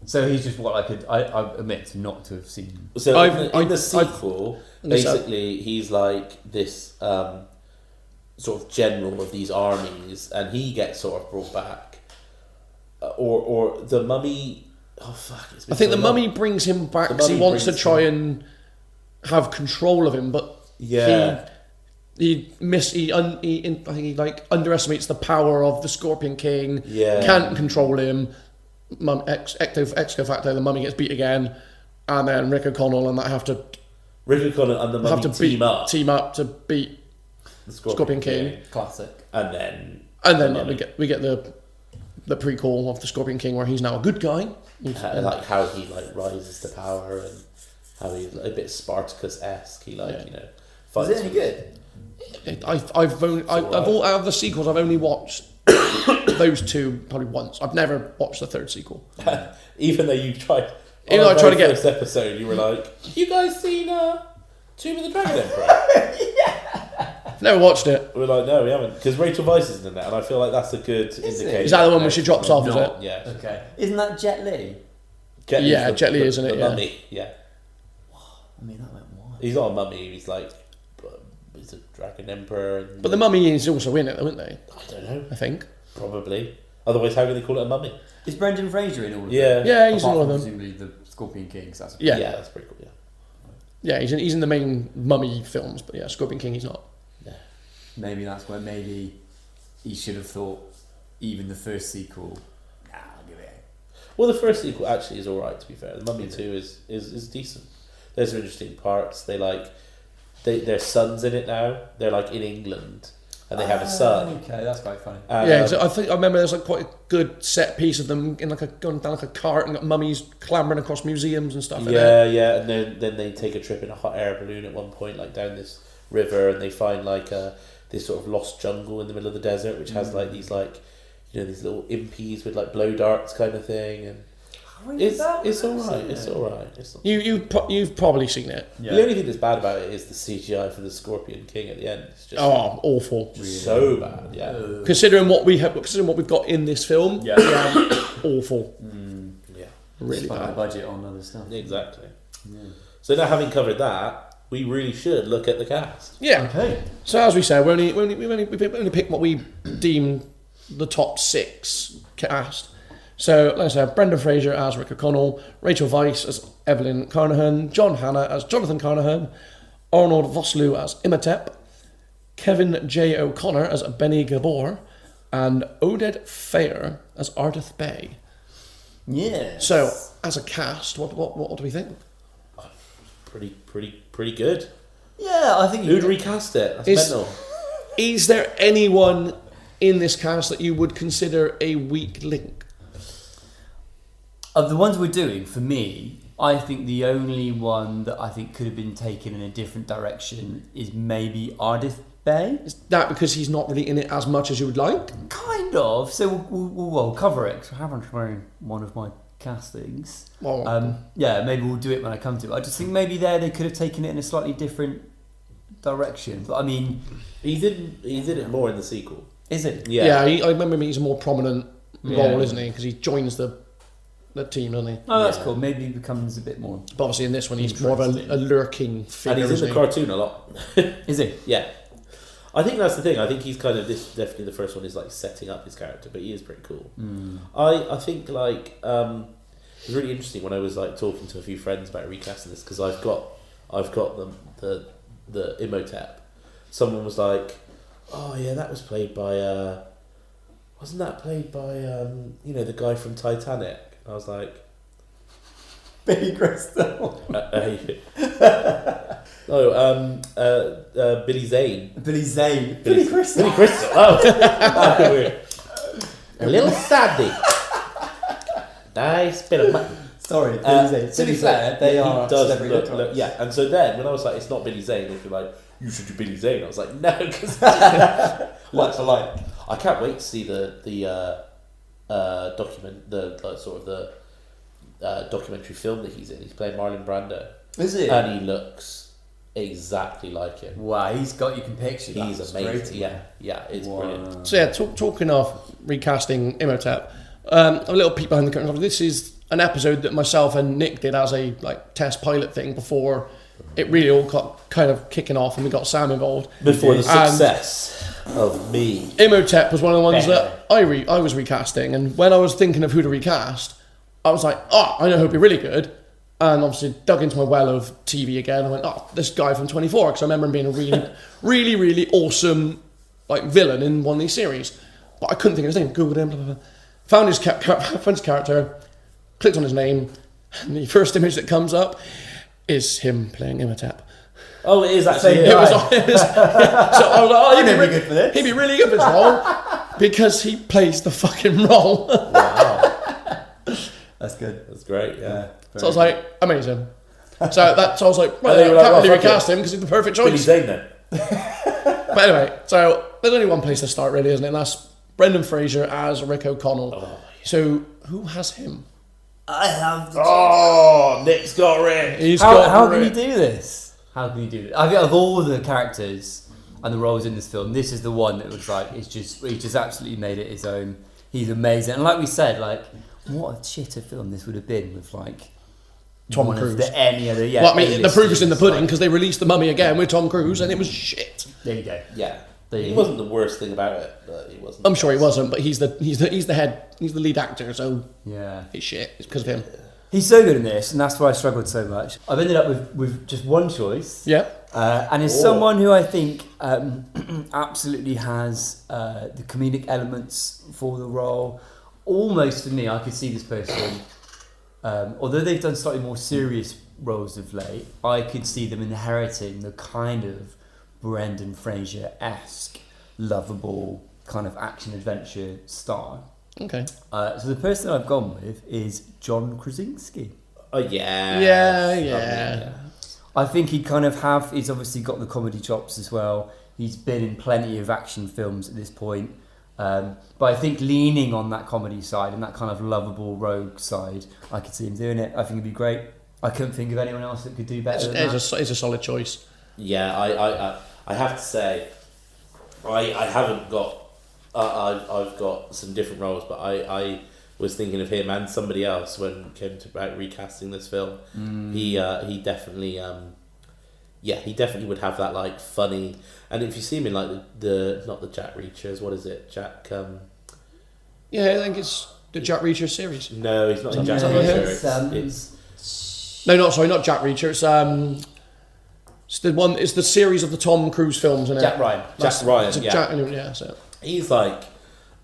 So he's just what I admit not to have seen. so in the I've- sequel, basically, he's like this sort of general of these armies, and he gets sort of brought back. Or the mummy... Oh, fuck. It's been I think so the long. mummy brings him back The because he mummy wants to brings try him- and have control of him, but Yeah. I think he like underestimates the power of the Scorpion King. Yeah. Can't control him. Ex facto, the mummy gets beat again, and then Rick O'Connell and that have to Rick O'Connell and the mummy team up. team up to beat The Scorpion King. Classic. And then... And then the yeah, mummy. we get the prequel of the Scorpion King where he's now a good guy. Like how he like rises to power and how he's a bit Spartacus-esque. He like, you know... Is fights it any with- good? I've all out of the sequels I've only watched those two probably once. I've never watched the third sequel. Even though you tried... Even on though I the tried to very get- first episode, you were like, you guys seen Tomb of the Dragon Emperor? Never watched it. We're like, no, we haven't. Because Rachel Weisz is in that, and I feel like that's a good indicator. Is that the one where she drops off, is it? Yeah. Okay. Isn't that Jet Li? Jet Li, isn't it? The Yeah. mummy, yeah. I mean, that went wild. He's not a mummy, he's like... He's a Dragon Emperor. And, But the mummy is also in it, though, isn't they? I don't know. I think. Probably. Otherwise, how can they call it a mummy? Is Brendan Fraser in all of Yeah. them? Yeah, he's in Apart all of from them. presumably the Scorpion King. 'Cause that's Yeah. Yeah, that's pretty cool, yeah. Yeah, he's in the main mummy films, but yeah, Scorpion King he's not. Maybe that's where maybe he should have thought even the first sequel. Nah, I'll give it. Well, the first sequel actually is alright, to be fair. The Mummy 2 is decent. There's some interesting parts. Their son's in it now. They're like in England, and they have a son. Okay, that's quite funny. And, Yeah, so I remember there's like quite a good set piece of them in going down like a cart and got mummies clambering across museums and stuff. in there. yeah, and then they take a trip in a hot air balloon at one point, like down this river, and they find like this sort of lost jungle in the middle of the desert, which has like these like these little impies with like blow darts kind of thing, and it's alright. It's alright. It's not... You've probably seen it. Yeah. The only thing that's bad about it is the CGI for the Scorpion King at the end. It's just Awful. so bad. Yeah. Considering what we've got in this film, Yeah. awful. Yeah. Really Spend the bad. budget on other stuff. Exactly. Yeah. So now, having covered that, we really should look at the cast. Yeah. Okay. So as we said, we've only picked what we deem the top 6 cast. So let's have Brendan Fraser as Rick O'Connell, Rachel Weisz as Evelyn Carnahan, John Hannah as Jonathan Carnahan, Arnold Vosloo as Imhotep, Kevin J. O'Connor as Benny Gabor, and Oded Fehr as Ardith Bay. Yeah. So as a cast, what do we think? Pretty good. Yeah, I think Who'd recast it? That's Is- mental. Is there anyone in this cast that you would consider a weak link? Of the ones we're doing, for me, I think the only one that I think could have been taken in a different direction is maybe Ardith Bay. Is that because he's not really in it as much as you would like? Kind of. So we'll cover it. 'Cause I haven't shown one of my castings. Well, Yeah, maybe we'll do it when I come to it. I just think maybe they could have taken it in a slightly different direction. But I mean, He did it more in the sequel. is it? yeah, I remember he's a more prominent Yeah. role, isn't he? Because he joins the team, doesn't he? Oh, that's Yeah. cool. Maybe he becomes a bit more. But obviously in this one he's more of a lurking figure, And he's in isn't the he? cartoon a lot. Is he? Yeah. I think that's the thing. I think he's kind of definitely the first one is like setting up his character, but he is pretty cool. I think like it was really interesting when I was like talking to a few friends about recasting this because I've got the Imhotep. Someone was like, "Oh yeah, that was played by wasn't that played by the guy from Titanic?" I was like, Billy Crystal. Billy Zane. Billy Zane. Billy Crystal. Billy Crystal. Oh, weird. A little sadly. Nice bit of mutton. Sorry, Billy Zane. To be fair, they are He does celebrity look, yeah. And so then, when I was like, it's not Billy Zane, if you're like, you should do Billy Zane, I was like, no, because like for like. I can't wait to see the documentary film that he's in. He's playing Marlon Brando. Is he? And he looks exactly like him. Wow, you can picture that. He's amazing. Yeah, it's brilliant. So yeah, talking of recasting Imhotep, a little peek behind the curtain. This is an episode that myself and Nick did as a test pilot thing before it really all got kind of kicking off and we got Sam involved. Before the success of me. Imhotep was one of the ones that I was recasting, and when I was thinking of who to recast, I was like, I know who'd be really good. And obviously dug into my well of TV again and went, this guy from 24, because I remember him being a really, really, really awesome villain in one of these series. But I couldn't think of his name. Googled him, blah, blah, blah. Found his character, clicked on his name, and the first image that comes up is him playing Imhotep. Oh, it is actually. So I was like, he'd be good for this. He'd be really good for this role because he plays the fucking role. Wow. That's good. That's great, yeah. So I was like, amazing. So I was like, right, I can't really recast him because he's the perfect choice. Billy Zane then. But anyway, so there's only one place to start really, isn't it? And that's Brendan Fraser as Rick O'Connell. Oh, yeah. So who has him? I have. Nick's got Rick. How can you do this? How can you do this? I think of all the characters and the roles in this film, this is the one that was he just absolutely made it his own. He's amazing, and like we said, what a shitter film this would have been with Tom Cruise. Any other, well, I mean, the proof is in the pudding because they released The Mummy again with Tom Cruise and it was shit. There you go. Yeah, he wasn't the worst thing about it, but he wasn't. I'm sure he wasn't, but he's the lead actor, so yeah, it's shit. It's because of him. He's so good in this, and that's why I struggled so much. I've ended up with just one choice. Yeah, and it's someone who I think absolutely has the comedic elements for the role. Almost for me, I could see this person. Although they've done slightly more serious roles of late, I could see them inheriting the kind of Brendan Fraser-esque, lovable kind of action-adventure star. Okay. So the person I've gone with is John Krasinski. Oh, yeah. Yeah. I think he's obviously got the comedy chops as well. He's been in plenty of action films at this point. But I think leaning on that comedy side and that kind of lovable rogue side, I could see him doing it. I think it'd be great. I couldn't think of anyone else that could do better than that. It's a solid choice. Yeah, I have to say, I haven't got. I've got some different roles, but I was thinking of him and somebody else when it came to about recasting this film. He definitely he definitely would have that funny. And if you see him in the not the Jack Reachers, what is it? Jack. Yeah, I think it's the Jack Reacher series. No, he's not in Jack Reacher. It's not Jack Reacher. It's the one. It's the series of the Tom Cruise films. Isn't it? Jack Ryan. Jack Ryan. Yeah. Yeah. So he's a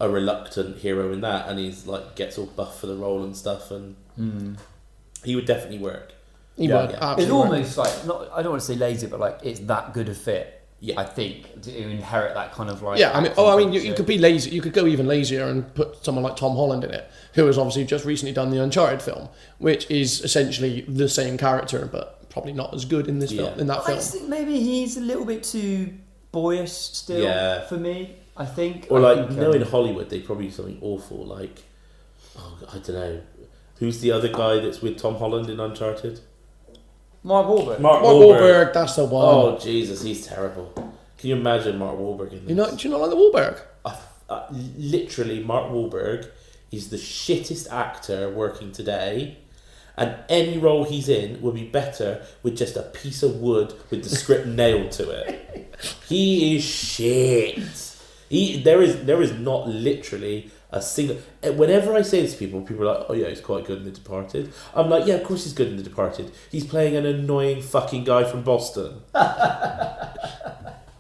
reluctant hero in that, and he's gets all buff for the role and stuff, and he would definitely work. He would. Yeah. It's almost not. I don't want to say lazy, but it's that good a fit. Yeah. I think to inherit that kind of Yeah, I mean, you could be lazy. You could go even lazier and put someone like Tom Holland in it, who has obviously just recently done the Uncharted film, which is essentially the same character, but probably not as good in this film. In that film, I just think maybe he's a little bit too boyish still for me. I think. Or in Hollywood, they probably do something awful I don't know, who's the other guy that's with Tom Holland in Uncharted? Mark Wahlberg. Mark Wahlberg, that's the one. Oh Jesus, he's terrible. Can you imagine Mark Wahlberg in this? Do you not like the Wahlberg? Literally, Mark Wahlberg is the shittest actor working today, and any role he's in will be better with just a piece of wood with the script nailed to it. He is shit. There is not literally a single. Whenever I say this to people are like, "Oh yeah, he's quite good in The Departed." I'm like, "Yeah, of course he's good in The Departed. He's playing an annoying fucking guy from Boston."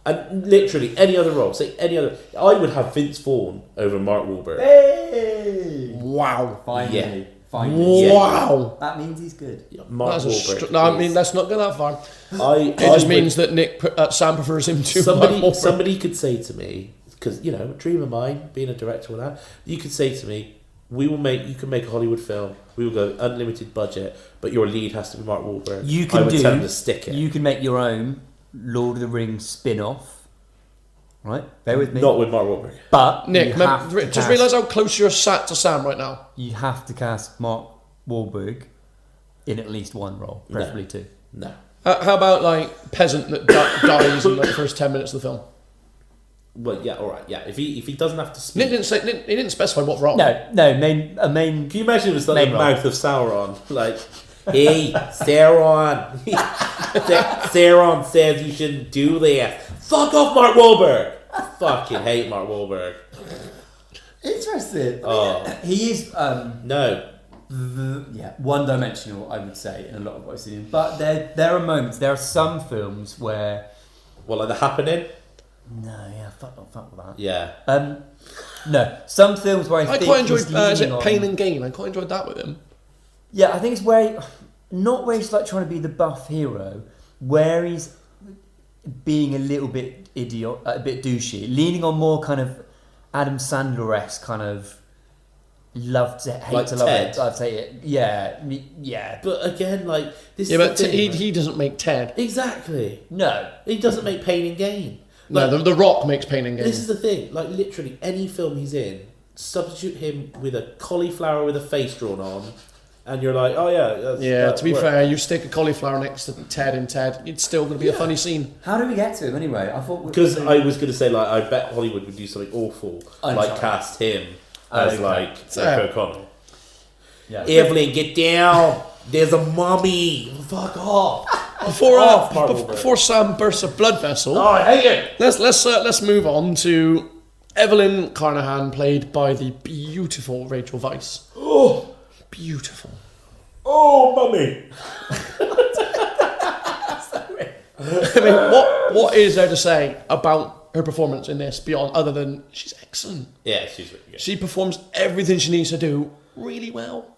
And literally any other role, I would have Vince Vaughn over Mark Wahlberg. Hey! Wow! Finally, Finally. Wow. That means he's good. Mark Wahlberg. No, I mean, let's not go that far. It just means that Sam prefers him to Mark Wahlberg. Somebody could say to me, because, you know, a dream of mine, being a director and that, you could say to me, you can make a Hollywood film, we will go unlimited budget, but your lead has to be Mark Wahlberg. I would tell him to stick it. You can make your own Lord of the Rings spin-off. Right? Bear with me. Not with Mark Wahlberg. But Nick, just realise how close you're sat to Sam right now. You have to cast Mark Wahlberg in at least one role, preferably two. No. How about, like, peasant that dies in like, the first 10 minutes of the film? Well, yeah, all right, yeah. If he doesn't have to speak, Nick he didn't specify what role. No, main. Can you imagine it was like the role. mouth of Sauron, like, hey, Sauron, Sauron says you shouldn't do this. Fuck off, Mark Wahlberg. I fucking hate Mark Wahlberg. Interesting. Oh, He is no. one-dimensional, I would say, in a lot of what I've seen. But there are moments. There are some films where. Well, like The Happening. No, yeah, fuck with that. Yeah. No, some films where I think quite enjoyed. he's Is it leaning Pain on- and Gain? I quite enjoyed that with him. Yeah, I think it's not where he's like trying to be the buff hero, where he's being a little bit a bit douchey, leaning on more kind of Adam Sandler-esque kind of love to hate Like to love Ted. it. I'd say it. Yeah. But again, like this. Yeah, is but the thing, he doesn't make Ted. exactly. No. He doesn't make Pain and Gain. No, the Rock makes Pain and Gain. This is the thing. Like literally, any film he's in, substitute him with a cauliflower with a face drawn on, and you're like, oh yeah. To be fair, you stick a cauliflower next to Ted and Ted, it's still going to be a funny scene. How did we get to him anyway? I thought Because I was going to say, like, I bet Hollywood would do something awful, like cast him as like Rick O'Connell. Yeah. Evelyn, get down. There's a mummy. Fuck off. Before Sam bursts a blood vessel, Oh, I hate it. let's move on to Evelyn Carnahan, played by the beautiful Rachel Weisz. Oh, Beautiful. oh, mummy. I mean, what is there to say about her performance in this beyond other than she's excellent? Yeah, she's really good. She performs everything she needs to do really well.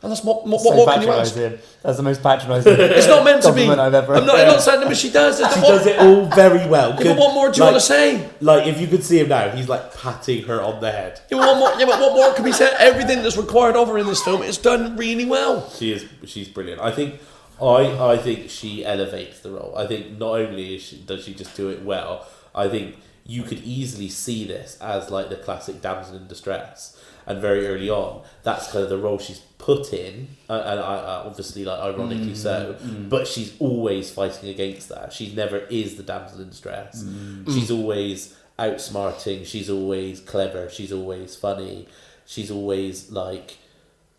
And that's what So can you ask? patronising. That's the most patronising. It's not meant to be. compliment I've ever. I'm not saying that, but she does. She does it all very well. Yeah, but what more do you want to say? Like, if you could see him now, he's like patting her on the head. Yeah, but what more can be said? Everything that's required of her in this film is done really well. She's brilliant. I think she elevates the role. I think not only does she just do it well, I think you could easily see this as like the classic damsel in distress. And very early on, that's kind of the role she's put in, and obviously, like ironically so. But she's always fighting against that. She never is the damsel in distress. She's always outsmarting. She's always clever. She's always funny. She's always like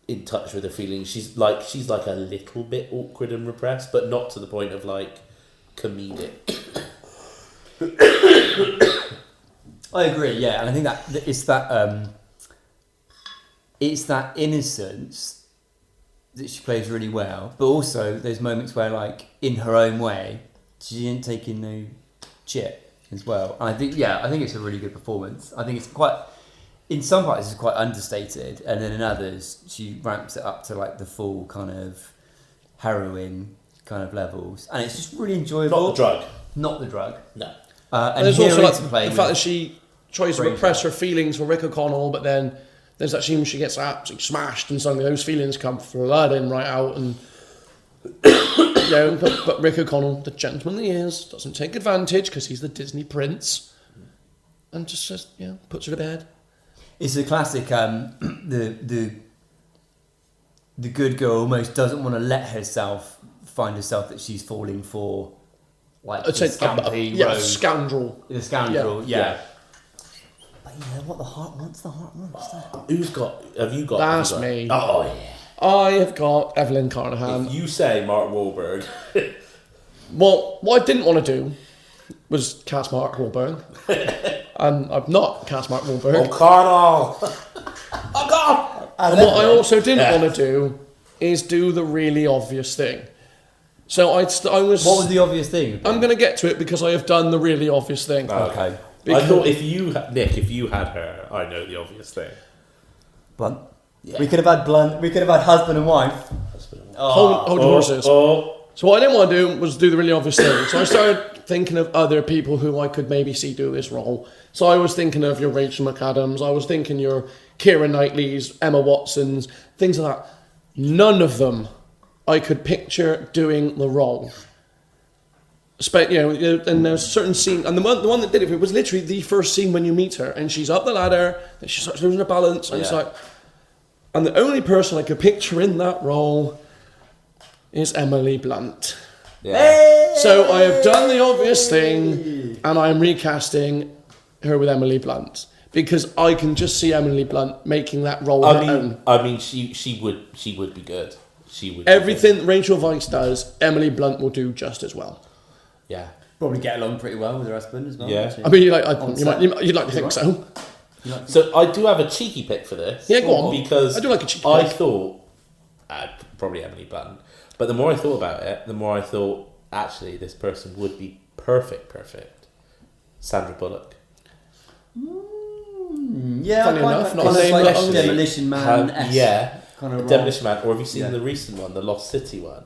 in touch with her feelings. She's like a little bit awkward and repressed, but not to the point of like comedic. I agree. Yeah, and I think that it's that. It's that innocence that she plays really well, but also there's moments where, like, in her own way, she didn't take in no shit as well. And I think it's a really good performance. I think it's quite, in some parts, it's quite understated, and then in others, she ramps it up to like the full kind of heroine kind of levels, and it's just really enjoyable. Not the drug. No. And there's also like the fact that she tries to repress her feelings for Rick O'Connell, but then there's that scene where she gets absolutely smashed and suddenly those feelings come flooding right out, and but Rick O'Connell, the gentleman that he is, doesn't take advantage because he's the Disney prince and just puts her to bed. It's a classic. The good girl almost doesn't want to let herself find herself that she's falling for, like the scampy road. Scoundrel. The scoundrel, yeah. But you know what the heart wants? The heart wants. Have you got? That's me. Oh yeah. I have got Evelyn Carnahan. If you say Mark Wahlberg. Well, what I didn't want to do was cast Mark Wahlberg. And I've not cast Mark Wahlberg. O'Connell! Oh God! And what I also didn't want to do is do the really obvious thing. So I was... What was the obvious thing? I'm going to get to it because I have done the really obvious thing. Okay. I thought if you had her, I know the obvious thing. Blunt? Yeah. We could have had Blunt. We could have had husband and wife. Hold horses. So what I didn't want to do was do the really obvious thing. So I started thinking of other people who I could maybe see do this role. So I was thinking of your Rachel McAdams. I was thinking your Keira Knightley's, Emma Watson's, things like that. None of them I could picture doing the role. And there's a certain scene, and the one that did it was literally the first scene when you meet her, and she's up the ladder, and she starts losing her balance, and it's like, and the only person I could picture in that role is Emily Blunt. Yeah. So I have done the obvious thing, and I am recasting her with Emily Blunt because I can just see Emily Blunt making that role her own. I mean, she would be good. She would. Everything Rachel Weisz does, Emily Blunt will do just as well. Yeah. Probably get along pretty well with her husband as well. Yeah. I mean, you'd like to think so. So I do have a cheeky pick for this. Yeah, go on. Because I do like a cheeky I pick. thought probably Emily Blunt, but the more I thought about it, the more I thought actually this person would be perfect. Sandra Bullock. Yeah, Funny quite enough, kind not of a like name that- Demolition Man. Yeah. Kind of Demolition Man, or have you seen Yeah. the recent one, the Lost City one,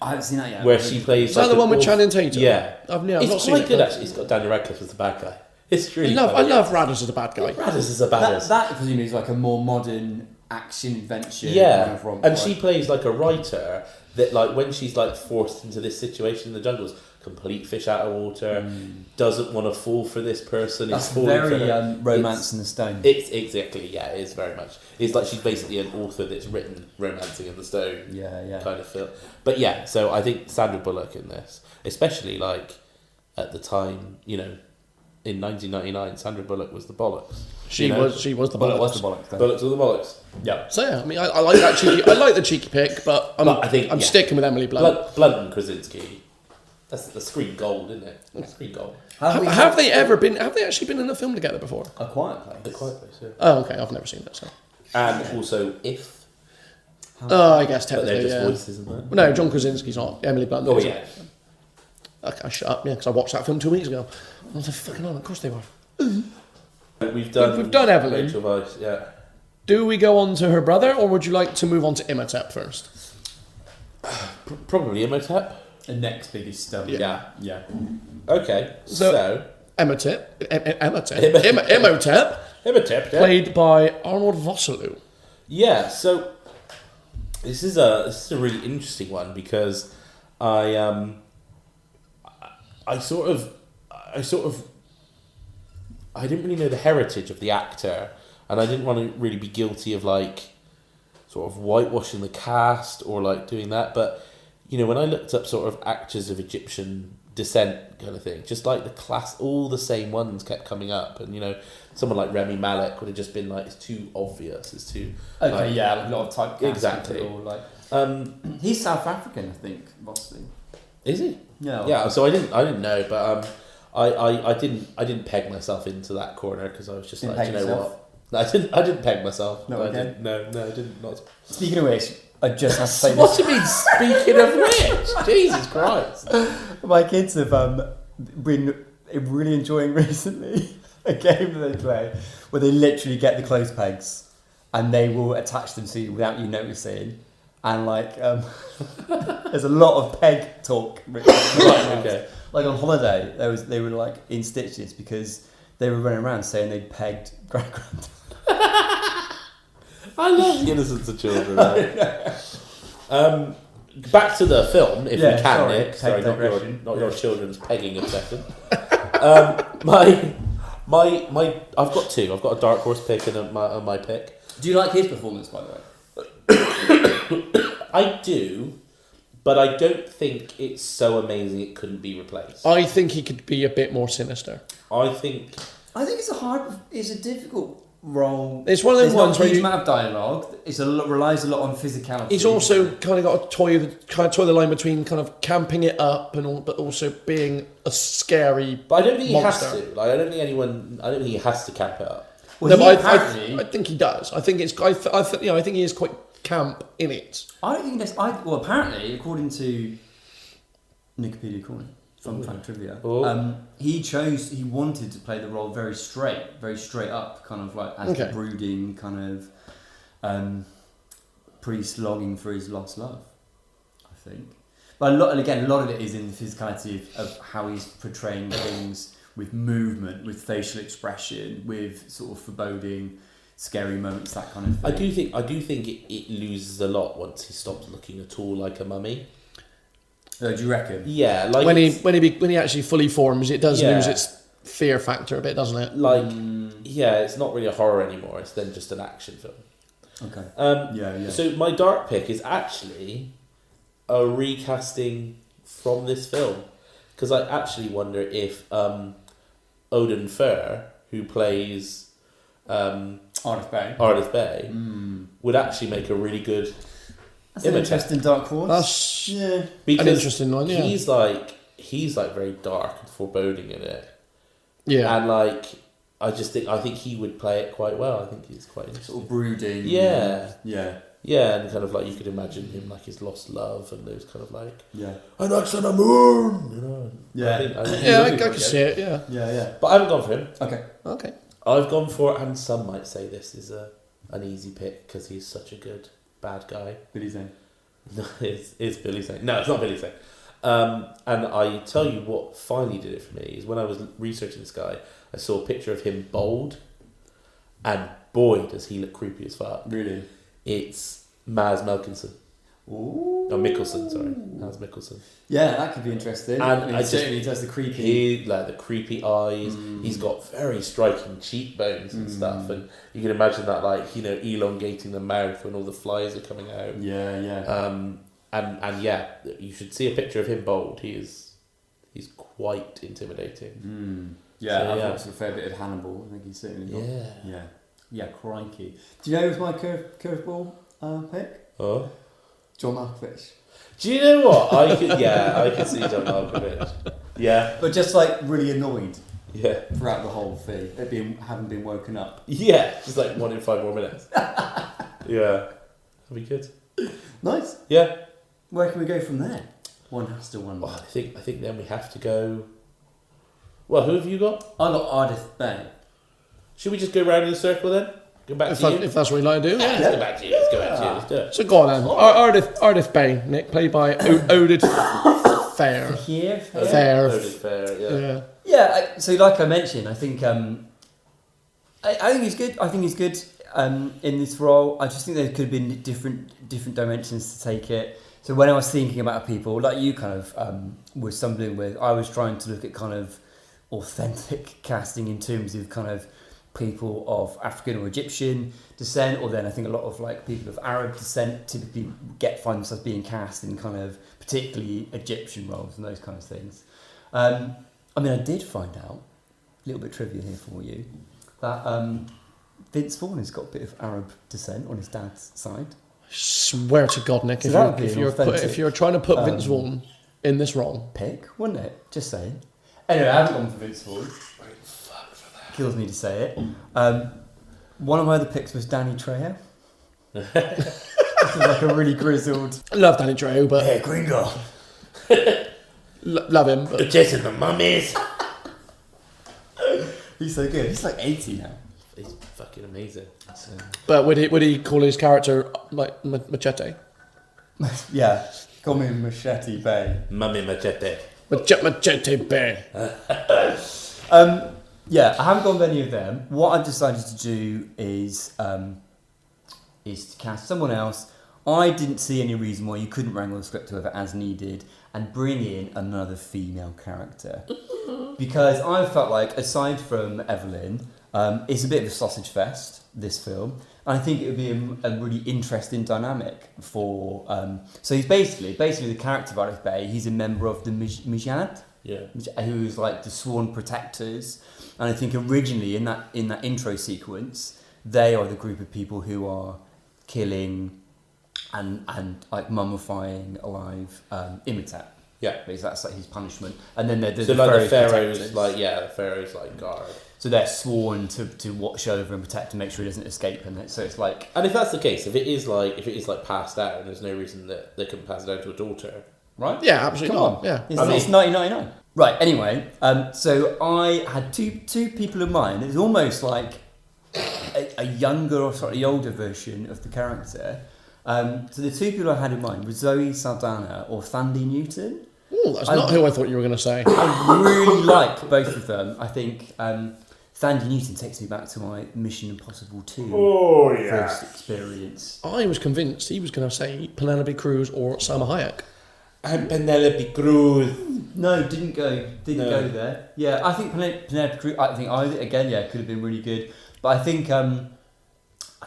I haven't seen that yet. where she plays? Is that the one with Channing Tatum? Yeah, I've it's not seen quite it. good actually. It's got Daniel Radcliffe as the bad guy. It's really. I funny. love Radders as a bad guy. Radders is a badass. that presumably is like a more modern action adventure. Yeah, kind of romp, and right? she plays like a writer that, like, when she's like forced into this situation in the jungles, complete fish out of water, doesn't want to fall for this person. That's is falling for very her. Romance in the Stone. It's exactly, yeah, it is very much. It's like she's basically an author that's written Romancing in the Stone. Yeah. Kind of feel. But yeah, so I think Sandra Bullock in this, especially like at the time, in 1999, Sandra Bullock was the bollocks. She was the Bullock bollocks. was the bollocks. Then. Bullocks were the bollocks. Yeah. So yeah, I mean, I like that cheeky. I like the cheeky pick, but I'm sticking with Emily Blunt. Blunt and Krasinski. That's the screen gold, isn't it? Screen gold. Have they actually been in a film together before? A Quiet Place? The Quiet Place, yeah. Oh, okay. I've never seen that. So. And also If. I guess But they're technically, just yeah. voices, isn't it? No, John Krasinski's not. Emily Blunt. Oh is. yeah. Okay, shut up. Yeah, because I watched that film 2 weeks ago. I was like, fucking hell, of course they were. We've done Evelyn. Rachel Weisz, yeah. Do we go on to her brother, or would you like to move on to Imhotep first? Probably Imhotep. The next biggest stuff. Yeah. Yeah. Okay. So- So Imhotep, Imhotep. Imhotep, Imhotep. Yeah. played by Arnold Vosloo. Yeah, so this is a really interesting one because I didn't really know the heritage of the actor, and I didn't want to really be guilty of like sort of whitewashing the cast or like doing that. But when I looked up sort of actors of Egyptian descent kind of thing, just like the class, all the same ones kept coming up, and someone like Rami Malek would have just been like, it's too obvious, it's too Okay, like, yeah, like a lot of typecasting. Exactly. Or like, he's South African, I think, Vosloo. Is he? Yeah. Yeah, so I didn't know, but I didn't peg myself into that corner because I was just Didn't like, peg you know yourself? what? I didn't peg myself. No, I okay. didn't. No, I didn't. Not. Speaking of which, I just have to say What this. do you mean? Speaking of which, Jesus Christ! My kids have been really enjoying recently a game that they play where they literally get the clothes pegs and they will attach them to you without you noticing. And like, there's a lot of peg talk. Right. Okay. Like on holiday, they were like in stitches because they were running around saying they'd pegged grand. I love the innocence of children. Back to the film, if we can, sorry, Nick. Sorry, digression. not your children's pegging obsession. My I've got two. I've got a dark horse pick and my pick. Do you like his performance, by the way? I do, but I don't think it's so amazing it couldn't be replaced. I think he could be a bit more sinister. I think it's a difficult role. It's one of those ones where where huge you, amount of dialogue. Relies a lot on physicality. he's also kind of got to toy the line between kind of camping it up and all, but also being a scary. But I don't think monster. he has to. Like, I don't think he has to camp it up. Well, No, he but apparently. I think he does. I think it's. I think he is quite camp in it. I don't think well, apparently, according to Wikipedia Corner, Fun Fact Trivia, Oh. he wanted to play the role very straight up, kind of like as the brooding kind of priest longing for his lost love, I think. But a lot of it is in the physicality of how he's portraying things with movement, with facial expression, with sort of foreboding, scary moments, that kind of thing. I do think it loses a lot once he stops looking at all like a mummy. Do you reckon? Yeah, like when he actually fully forms, it does lose its fear factor a bit, doesn't it? Like, it's not really a horror anymore. It's then just an action film. Okay. So my dark pick is actually a recasting from this film, because I actually wonder if Odin Fer, who plays Ardith Bay, would actually make a really good. That's an interesting dark horse. That's because an interesting one. Yeah, he's like very dark and foreboding in it. Yeah, and like I think he would play it quite well. I think he's quite interesting. Sort of brooding. Yeah, and kind of like you could imagine him like his lost love and those kind of like and that's on the moon, you know. I can see it. Yeah. But I haven't gone for him. Okay. I've gone for, and some might say this is an easy pick because he's such a good bad guy. Billy Zane. No, it's Billy Zane. No, it's not Billy Zane. And I tell you what finally did it for me is when I was researching this guy, I saw a picture of him bald, and boy does he look creepy as fuck. Really? It's Mads Mikkelsen. Ooh. No, Mikkelsen, sorry. Mads Mikkelsen. Yeah, that could be interesting. And I mean, I certainly does the creepy. the creepy eyes. He's got very striking cheekbones and stuff, and you can imagine that, like, you know, elongating the mouth when all the flies are coming out. And you should see a picture of him bald. He's quite intimidating. I've watched a fair bit of Hannibal. I think he's certainly got. Yeah, crikey. Do you know who's my curveball pick? Oh, John Malkovich. Do you know what? I could see John Malkovich. Yeah, But just like really annoyed yeah, throughout the whole thing, having been woken up. yeah. Just like 1 in 5 more minutes. Yeah, that'd be good. Nice. Yeah. Where can we go from there? One has to wonder. Well, I think then we have to go. Well, who have you got? I got Ardith Bay. Should we just go round in a circle then? Go back to you. If that's what you like to do. Let's go back to you. Let's do it. So go on then. Ardith Bay, Nick, played by Odin Fair. Fair. Yeah. Yeah. So like I mentioned, I think I think he's good. I think he's good in this role. I just think there could have been different dimensions to take it. So when I was thinking about people, like you kind of were stumbling with, I was trying to look at kind of authentic casting in terms of kind of people of African or Egyptian descent, or then I think a lot of like people of Arab descent typically find themselves being cast in kind of particularly Egyptian roles and those kind of things. I mean, I did find out, a little bit trivia here for you, that Vince Vaughn has got a bit of Arab descent on his dad's side. Swear to God, Nick, So if you're trying to put Vince Vaughn in this role, pick, wouldn't it? Just saying. Anyway, I haven't gone for Vince Vaughn. Kills me to say it. One of my other picks was Danny Trejo. This is like a really grizzled. I love Danny Trejo, but Hey, Gringo. love him. But Jason the mummies. He's so good. He's like 80 now. He's fucking amazing. So. But would he call his character like Machete? Yeah, call me Machete Bay. Mummy Machete. Machete Bay. Yeah, I haven't gone with any of them. What I've decided to do is to cast someone else. I didn't see any reason why you couldn't wrangle the script over as needed and bring in another female character. Because I felt like, aside from Evelyn, it's a bit of a sausage fest, this film. And I think it would be a really interesting dynamic for... so he's basically the character of Ardith Bay. He's a member of the Mijad, who's like the sworn protectors. And I think originally in that intro sequence, they are the group of people who are killing and like mummifying alive Imhotep. Yeah, because that's like his punishment. And then there's so the like Pharaoh's the Pharaoh's like guard. So they're sworn to watch over and protect and make sure he doesn't escape. And so it's like, and if that's the case, if it is like passed down, there's no reason that they couldn't pass it down to a daughter, right? Yeah, absolutely. Come on, yeah. It's 1999. Right. Anyway, so I had two people in mind. It's almost like a younger or slightly older version of the character. So the two people I had in mind were Zoe Saldana or Thandie Newton. Oh, that's not who I thought you were going to say. I really like both of them. I think Thandie Newton takes me back to my Mission Impossible 2 first experience. I was convinced he was going to say Penelope Cruz or Salma Hayek. And Penelope Cruz. No, didn't go there. Yeah, I think Penelope Cruz. I think could have been really good. But I think I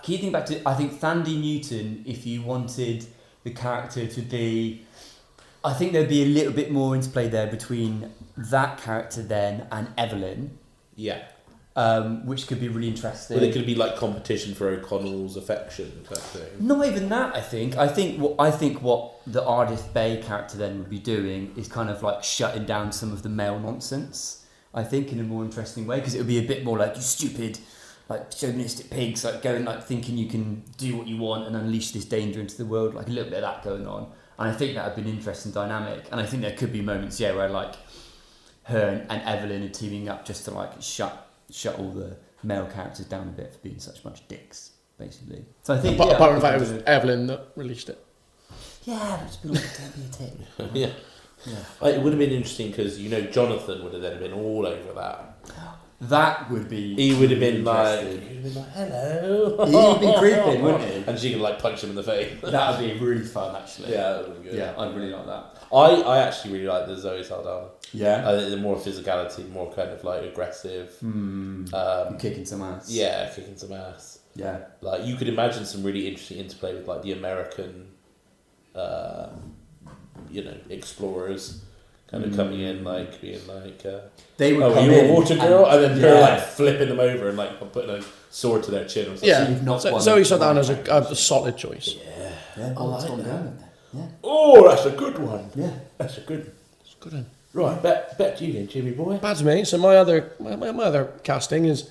keep thinking back to. I think Thandie Newton. If you wanted the character to be, I think there'd be a little bit more interplay there between that character then and Evelyn. Yeah. Which could be really interesting. Well, it could be like competition for O'Connell's affection type thing. Not even that, I think. I think what the Ardith Bay character then would be doing is kind of like shutting down some of the male nonsense. I think in a more interesting way, because it would be a bit more like, you stupid, like chauvinistic pigs, like going like thinking you can do what you want and unleash this danger into the world, like a little bit of that going on. And I think that would be an interesting dynamic. And I think there could be moments, where like her and Evelyn are teaming up just to like shut all the male characters down a bit for being such much dicks, basically. So I think apart from the fact it was Evelyn that released it. Yeah, but it's been like, don't be a tit. Yeah. It would have been interesting because Jonathan would have then been all over that. That would be. He would have been like, hello. He would be creeping, wouldn't he? And she could like punch him in the face. That would be really fun, actually. Yeah, that would be good. Yeah, I'd really like that. I actually really like the Zoe Saldana. Yeah. I think the more physicality, more kind of like aggressive. Kicking some ass. Yeah, kicking some ass. Yeah. Like you could imagine some really interesting interplay with like the American, explorers kind of coming in, like being like, they would come you're in a water girl, and then they're yeah. like flipping them over and like putting a sword to their chin or something. Yeah, Zoe Saldana's a solid choice. Yeah, Oh, that's like what I'm that. going with then. Yeah. Oh, that's a good one. Yeah. That's a good. It's a good one. Right, back to you then, Jimmy boy. Bad to me. So my other casting is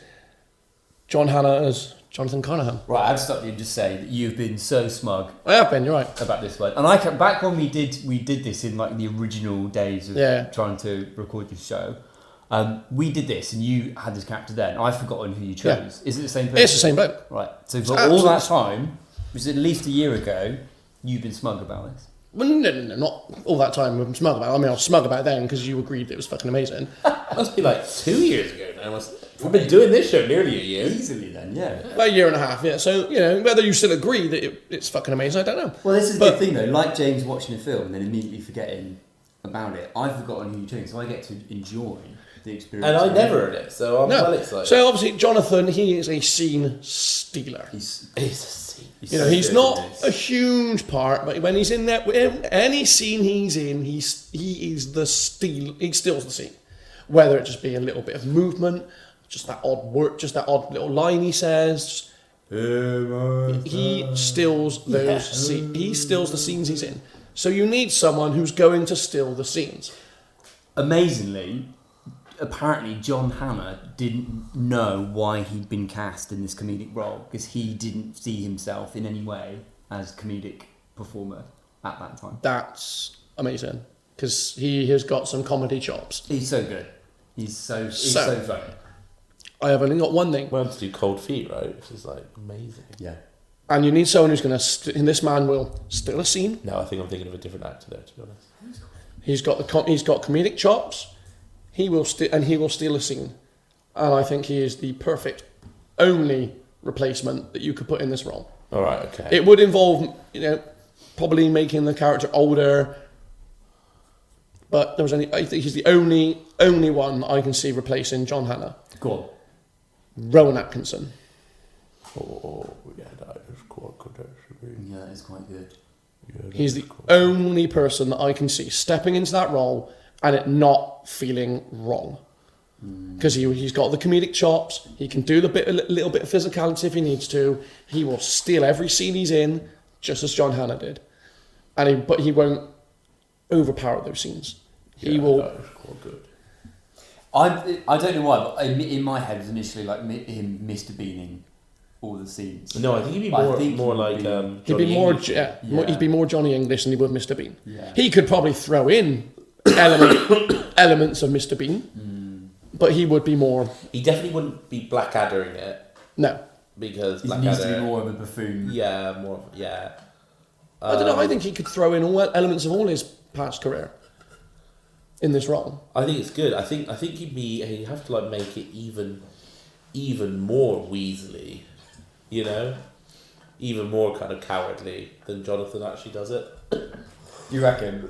John Hannah as Jonathan Carnahan. Right, I'd stop you and just say that you've been so smug I have been. You're right. about this one. And I kept back when we did this in like the original days of trying to record this show. We did this, and you had this character then. I've forgotten who you chose. Is it the same person? It's the same bloke. Right. So for all that time, which is at least a year ago, you've been smug about this. Well, no, not all that time. I'm smug about it. I mean, I was smug about it then because you agreed that it was fucking amazing. Must be like 2 years ago now. We've been doing this show nearly a year. Easily then, yeah. About a year and a half, yeah. So, whether you still agree that it's fucking amazing, I don't know. Well, this is the good thing though. Like James watching a film and then immediately forgetting about it, I've forgotten who you're doing, so I get to enjoy the experience. And I never heard it, so I'm well excited. So obviously, Jonathan, he is a scene stealer. He's He's a scene. He's not a huge part, but when he's in there, any scene he's in, he is the steal. He steals the scene, whether it just be a little bit of movement, just that odd word, just that odd little line he says. He steals those. He steals the scenes he's in. So you need someone who's going to steal the scenes. Amazingly, apparently John Hannah didn't know why he'd been cast in this comedic role because he didn't see himself in any way as a comedic performer at that time. That's amazing because he has got some comedy chops. He's so good. He's so funny. I have only got one thing. Well, to do Cold Feet, right? Which is like amazing. Yeah. And you need someone who's going to... and this man will steal a scene. No, I think I'm thinking of a different actor there, to be honest. He's got comedic chops. He will steal a scene. And I think he is the perfect only replacement that you could put in this role. All right, okay. It would involve, probably making the character older. But I think he's the only one I can see replacing John Hannah. Go on. Rowan Atkinson. Oh, yeah, that is quite good, actually. Yeah, it's quite good. Yeah, He's the only person that I can see stepping into that role and it not feeling wrong. Because he's got the comedic chops, he can do a little bit of physicality if he needs to. He will steal every scene he's in, just as John Hannah did. But he won't overpower those scenes. He will. That is quite good. I don't know why, but in my head it was initially like him Mr. Beaning all the scenes. No, I think he'd be more like He'd be more, English. he'd be more Johnny English than he would Mr. Bean. Yeah. He could probably throw in elements of Mr. Bean, but he would be more. He definitely wouldn't be Blackadder in it. No, because He Blackadder needs to be more of a buffoon. Yeah, more. Yeah. I don't know. I think he could throw in all elements of all his past career in this role. I think it's good. I think he'd have to like make it even more Weasley, you know, even more kind of cowardly than Jonathan actually does it. You reckon?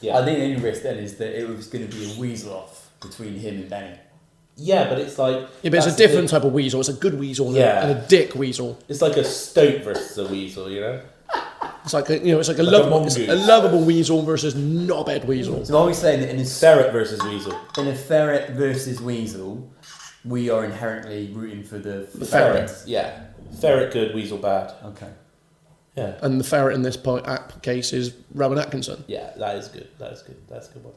Yeah. I think the only risk then is that it was going to be a Weasel off between him and Benny. Yeah, but it's like Yeah, but it's a different type of weasel. It's a good weasel and a dick weasel. It's like a stoat versus a weasel, you know. It's like a Like a lovable weasel versus knobhead weasel. So are we saying that in a Ferret versus Weasel? In a Ferret versus Weasel, we are inherently rooting for the Ferret. Yeah, Ferret good, Weasel bad. Okay. Yeah, And the ferret in this case is Rowan Atkinson. yeah, that is good. That's a good one.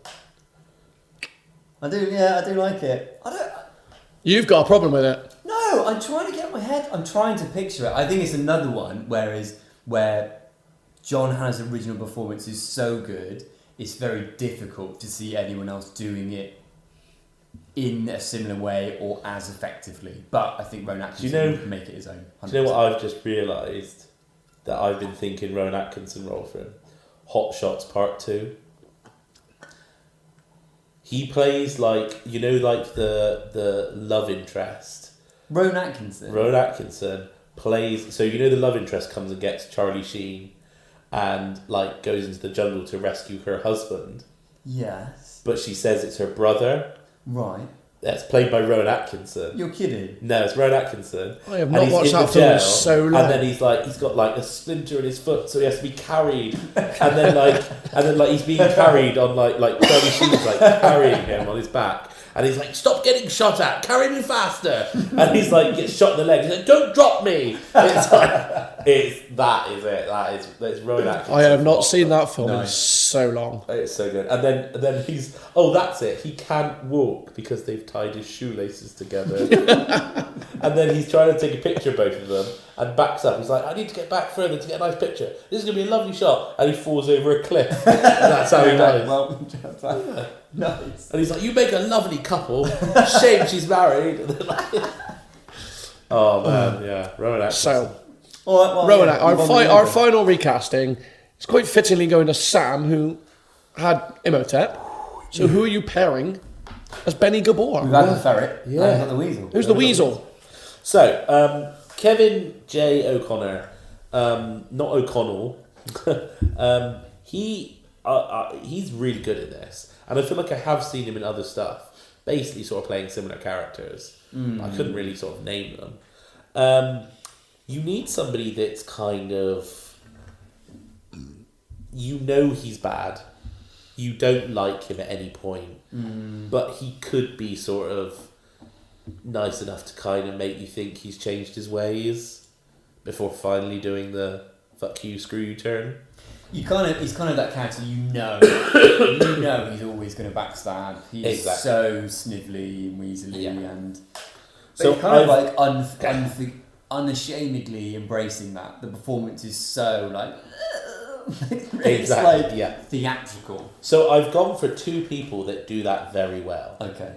I do like it. You've got a problem with it. No, I'm trying to get my head. I'm trying to picture it. I think it's another one where John Hannah's original performance is so good, it's very difficult to see anyone else doing it in a similar way or as effectively. But I think Rowan Atkinson would make it his own. 100%. Do you know what I've just realised that I've been thinking Rowan Atkinson role for him? Hot Shots Part 2. He plays like, you know, like the love interest. Rowan Atkinson. Rowan Atkinson plays, so you know the love interest comes and gets Charlie Sheen and like goes into the jungle to rescue her husband. Yes. But she says it's her brother. Right. That's played by Rowan Atkinson. You're kidding. No, it's Rowan Atkinson. I have And not he's watched in that the film in jail, so long. And then he's got like a splinter in his foot, so he has to be carried. And then he's being carried on like Charlie Sheen's like carrying him on his back. And he's like, stop getting shot at, carry me faster. And he's like, gets shot in the leg. He's like, don't drop me. It's like, that's Rowan Atkinson. I have not seen that film in Nice. so long. It's so good. And then he's, that's it. He can't walk because they've tied his shoelaces together. And then he's trying to take a picture of both of them and backs up. He's like, I need to get back further to get a nice picture. This is going to be a lovely shot. And he falls over a cliff. And that's how he dies. Well, nice. And he's like, you make a lovely couple. Shame she's married. And then oh man, yeah. Rowan Atkinson. So, All right, well, Rowan, yeah, our final recasting is quite fittingly going to Sam, who had Imhotep. So who are you pairing as Benny Gabor? We've had the Ferret. Yeah. And we've had the Weasel. Who's the Weasel? So, Kevin J. O'Connor, not O'Connell, he's really good at this. And I feel like I have seen him in other stuff, basically sort of playing similar characters. I couldn't really sort of name them. You need somebody that's kind of, you know he's bad. You don't like him at any point. But he could be sort of nice enough to kind of make you think he's changed his ways before finally doing the fuck you, screw you turn. He's kind of that character he's always going to backstab. He's so snivelly and weaselly and so he's kind of like unashamedly embracing that. The performance is so like it's like theatrical. So I've gone for two people that do that very well. Okay.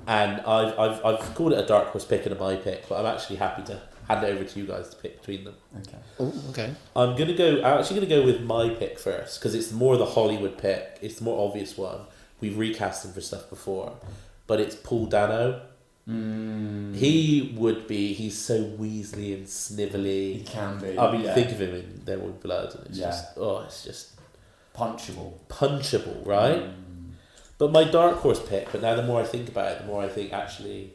And I've called it a dark horse pick and a my pick, but I'm actually happy to hand it over to you guys to pick between them. Okay. Oh, okay. I'm actually gonna go with my pick first because it's more the Hollywood pick. It's the more obvious one. We've recast him for stuff before, but it's Paul Dano. He's so weaselly and snivelly. He can be. I mean, think of him in There Will Be Blood, and it's just punchable, right? But my dark horse pick. But now the more I think about it, the more I think actually,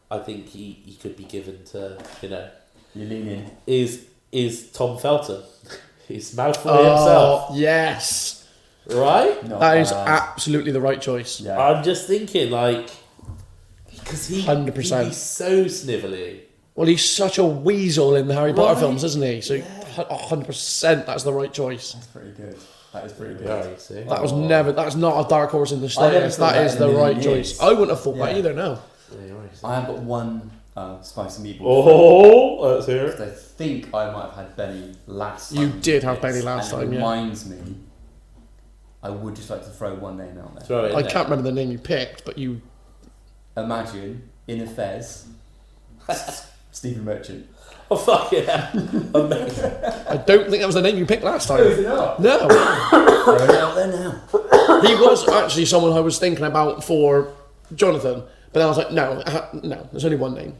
I think he could be given to You're leaning. Is Tom Felton. He's mouthful himself. Yes. Right? That is absolutely the right choice. Yeah. I'm just thinking, like, because he'd 100%. be so snivelly. Well, he's such a weasel in the Harry Potter films, isn't he? So 100% that's the right choice. That's pretty good. That is pretty good. Yeah, you see. That's not a dark horse in the slightest. That is the right choice. I wouldn't have thought that either, no. I have got one spicy meatball. Oh, let's hear it. I think I might have had Benny last time. You did have Benny last time, It yeah. reminds me, I would just like to throw one name out there. Throw it in I there. can't remember the name you picked, but you... Imagine in a fez, Stephen Merchant. Oh, fuck yeah. Amazing. I don't think that was the name you picked last time. it not? No. Throw it out there now. He was actually someone I was thinking about for Jonathan, but then I was like, no, there's only one name.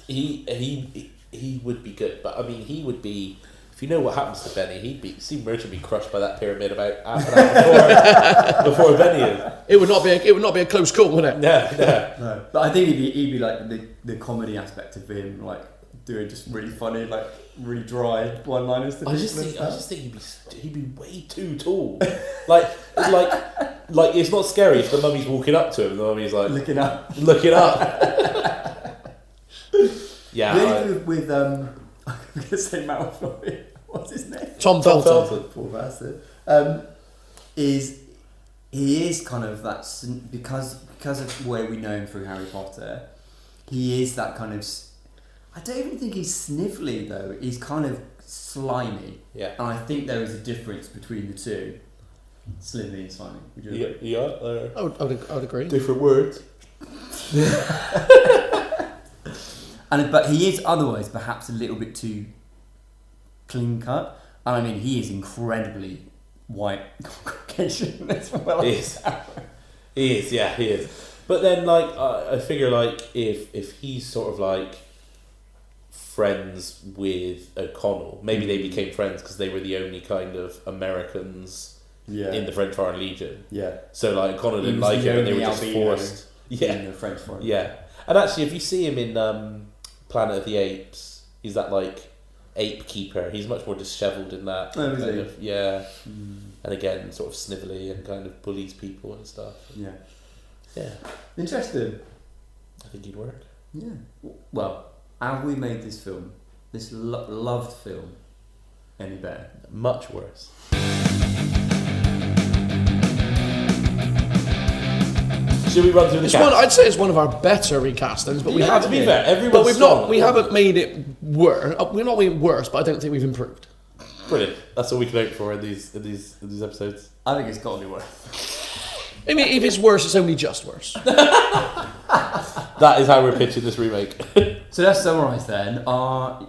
He would be good, but I mean, he would be. If you know what happens to Benny, Steve Merchant would be crushed by that pyramid about half an hour before Benny is. It would not be a close call, would it? No. But I think he'd be like the comedy aspect of him, like doing just really funny, like really dry one-liners. I just think he'd be way too tall. like it's not scary if the mummy's walking up to him. The mummy's like looking up. Yeah. The only thing with I'm gonna say Malfoy. What's his name? Tom Felton. Poor bastard. Is he is kind of that because of where we know him through Harry Potter. He is that kind of. I don't even think he's snivelly though. He's kind of slimy. Yeah. And I think there is a difference between the two. Slimming and slimy. Would you agree? Yeah. I would agree. Different words. But he is otherwise perhaps a little bit too clean cut. And I mean, he is incredibly white Caucasian as well. He is. But then, like, I figure, like, if he's sort of like friends with O'Connell, maybe they became friends because they were the only kind of Americans in the French Foreign Legion. Yeah. So like O'Connell didn't like him, and they were just forced. In the French Foreign Legion. Yeah. And actually, if you see him in Planet of the Apes, he's that like ape keeper. He's much more dishevelled in that. Oh, is he? Yeah. And again, sort of snivelly and kind of bullies people and stuff. Yeah. Yeah. Interesting. I think he'd work. Yeah. Well, have we made this film, this loved film, any better? Much worse. Should we run through the cast? I'd say it's one of our better recastings, but we haven't. To be fair, everyone's But we've not. strong. We haven't made it worse. We're not made it worse, but I don't think we've improved. Brilliant. That's all we can hope for in these episodes. I think it's got to be worse. I mean, if it's worse, it's only just worse. That is how we're pitching this remake. So let's summarise then our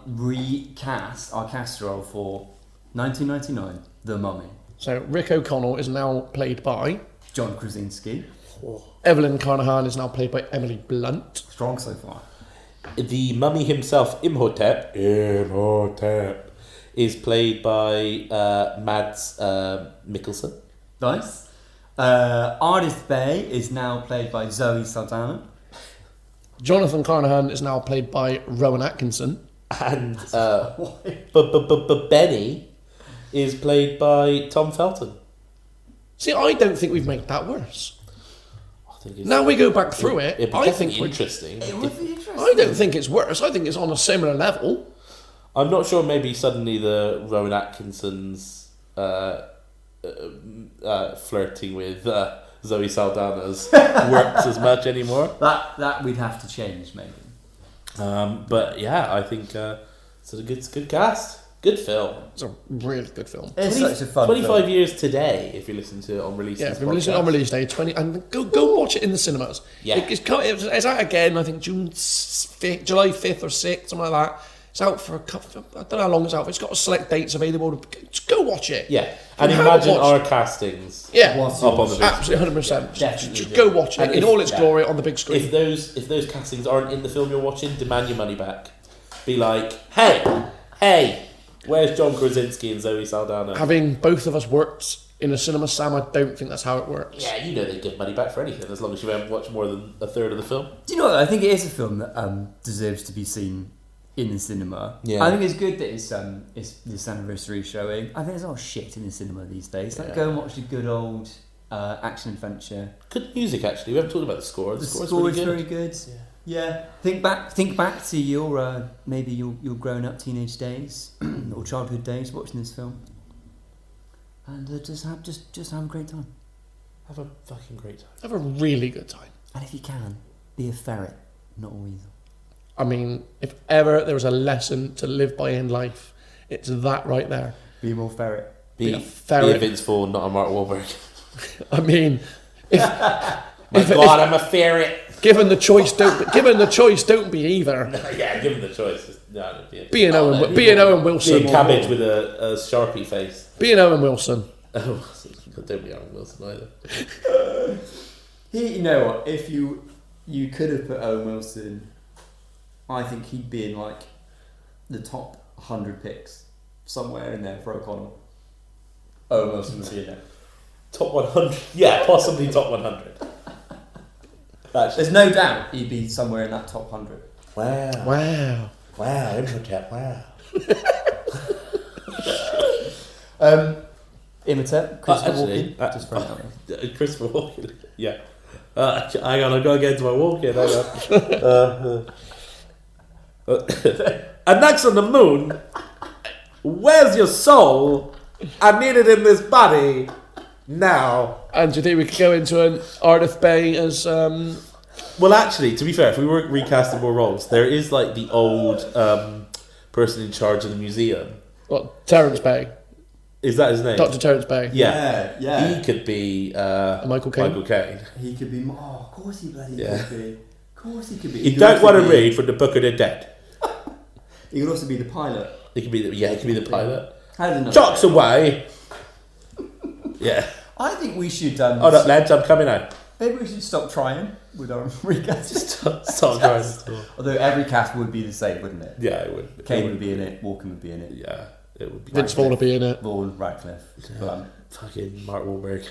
casserole for 1999, The Mummy. So Rick O'Connell is now played by John Krasinski. Evelyn Carnahan is now played by Emily Blunt. Strong so far. The mummy himself, Imhotep, is played by Mads Mikkelsen. Nice. Ardith Bay is now played by Zoe Saldana. Jonathan Carnahan is now played by Rowan Atkinson. And Benny is played by Tom Felton. See, I don't think we've made that worse. I think Now we go back through it. It'd be I think interesting. It would be interesting. I don't think it's worse. I think it's on a similar level. I'm not sure. Maybe suddenly the Rowan Atkinson's flirting with Zoe Saldana's works as much anymore. That we'd have to change maybe. But yeah, I think it's a good cast. Good film. It's a really good film. It's such a fun 25 film. years today, if you listen to it on release. Yeah, if you're listening on release day, 20, and go watch it in the cinemas. Yeah. It's out again, I think July 5th or 6th, something like that. It's out for a couple, I don't know how long it's out for. It's got select dates available. Just go watch it. Yeah, and imagine our castings. Yeah, up on the big absolutely, 100%. Definitely Just do. go watch it And in all its glory on the big screen. If those castings aren't in the film you're watching, demand your money back. Be like, hey, where's John Krasinski and Zoe Saldana? Having both of us worked in a cinema, Sam, I don't think that's how it works. Yeah, you know they give money back for anything as long as you haven't watched more than a third of the film. Do you know what? I think it is a film that deserves to be seen in the cinema. Yeah. I think it's good that it's this anniversary showing. I think there's a lot of shit in the cinema these days. Like go and watch a good old action adventure. Good music, actually. We haven't talked about the score. The score's score is really very good. Yeah. Think back to your maybe your grown up teenage days or childhood days watching this film, and just have a great time. Have a fucking great time. Have a really good time. And if you can, be a ferret, not a weasel. I mean, if ever there was a lesson to live by in life, it's that right there. Be more ferret. Be a Be ferret. a Vince Vaughn, not a Mark Wahlberg. I mean, if My God, I'm a ferret. Given the choice, don't be either. Yeah, given the choice, Be an Owen Wilson. Be a cabbage with a Sharpie face. Be an Owen Wilson. Oh, don't be Owen Wilson either. You know what? If you could have put Owen Wilson, I think he'd be in like the top 100 picks somewhere in there for O'Connell. Owen Wilson would be in there. Top 100? Yeah, possibly top 100. There's no doubt he'd be somewhere in that top 100. Wow, Imhotep, wow. Imhotep, Christopher Walken. Just for Christopher Walken, yeah. Hang on, I've got to get into my walk-in. Hang on. And next on the moon, where's your soul? I need it in this body now. And do you think we could go into an Ardith Bay as... Well, actually, to be fair, if we were recasting more roles, there is like the old person in charge of the museum. What, Terence Bay? Is that his name? Dr. Terence Bay. Yeah. Yeah. He could be Michael Caine. He could be... Oh, of course he bloody could be. Of course he could be. You don't want to read from the Book of the Dead. He could also be the pilot. He could be the pilot. How did he Jocks away. Yeah. I think we should... Hold up, lads, I'm coming out. Maybe we should stop trying with our recast. Stop trying. Although every cast would be the same, wouldn't it? Yeah, it would. Caine would be in it. Walken would be in it. Yeah, it would be. Vince Vaughn would be in it. Vaughn, Radcliffe. Yeah. Fucking Mark Wahlberg.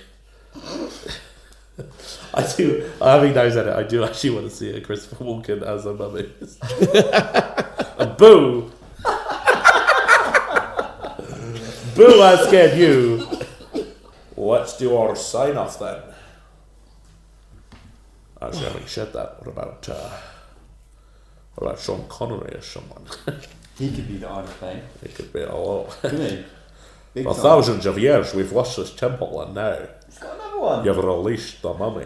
Having now said it, I do actually want to see a Christopher Walken as a mummy. A boo! Boo, I scared you. Let's do our sign off then. Actually, having said that, what about Sean Connery as someone? He could be the Ardith Bay. It could be a lot. Couldn't he? For thousands of years, we've watched this temple, and now He's got another one. you've released the mummy.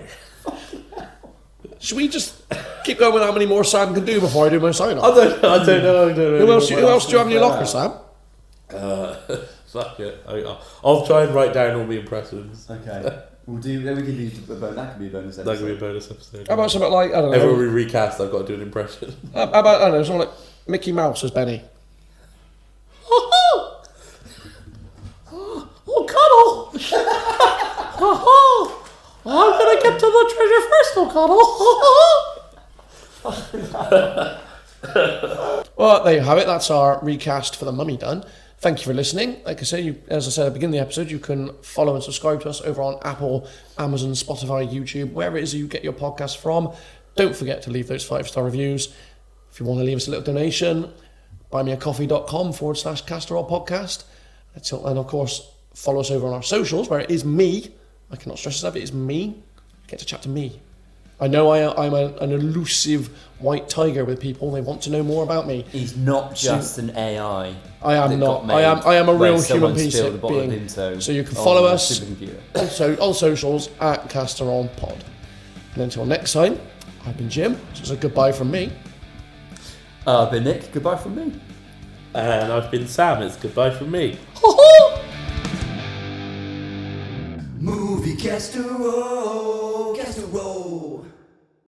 Should we just keep going with how many more Sam can do before I do my sign-off? I don't know. Who else do you have in your locker, Sam? Fuck it. I'll try and write down all the impressions. Okay. We can do that could be a bonus episode. That could be a bonus episode. How about something like, I don't know... Everyone we recast, I've got to do an impression. How about, I don't know, something like Mickey Mouse as Benny? Oh, Cuddle! I'm gonna get to the treasure first, Cuddle! Well, there you have it. That's our recast for The Mummy done. Thank you for listening. Like I say, as I said at the beginning of the episode, you can follow and subscribe to us over on Apple, Amazon, Spotify, YouTube, wherever it is you get your podcast from. Don't forget to leave those 5-star reviews. If you want to leave us a little donation, buymeacoffee.com/Castor Podcast. And of course, follow us over on our socials, where it is me. I cannot stress this enough, it is me. Get to chat to me. I know I'm an elusive white tiger with people. They want to know more about me. He's not just an AI. I am not. I am a real human being. So you can follow us also on socials at CastorOnPod. And until next time, I've been Jim. So it's a goodbye from me. I've been Nick. Goodbye from me. And I've been Sam. It's goodbye from me. Movie casserole, casserole.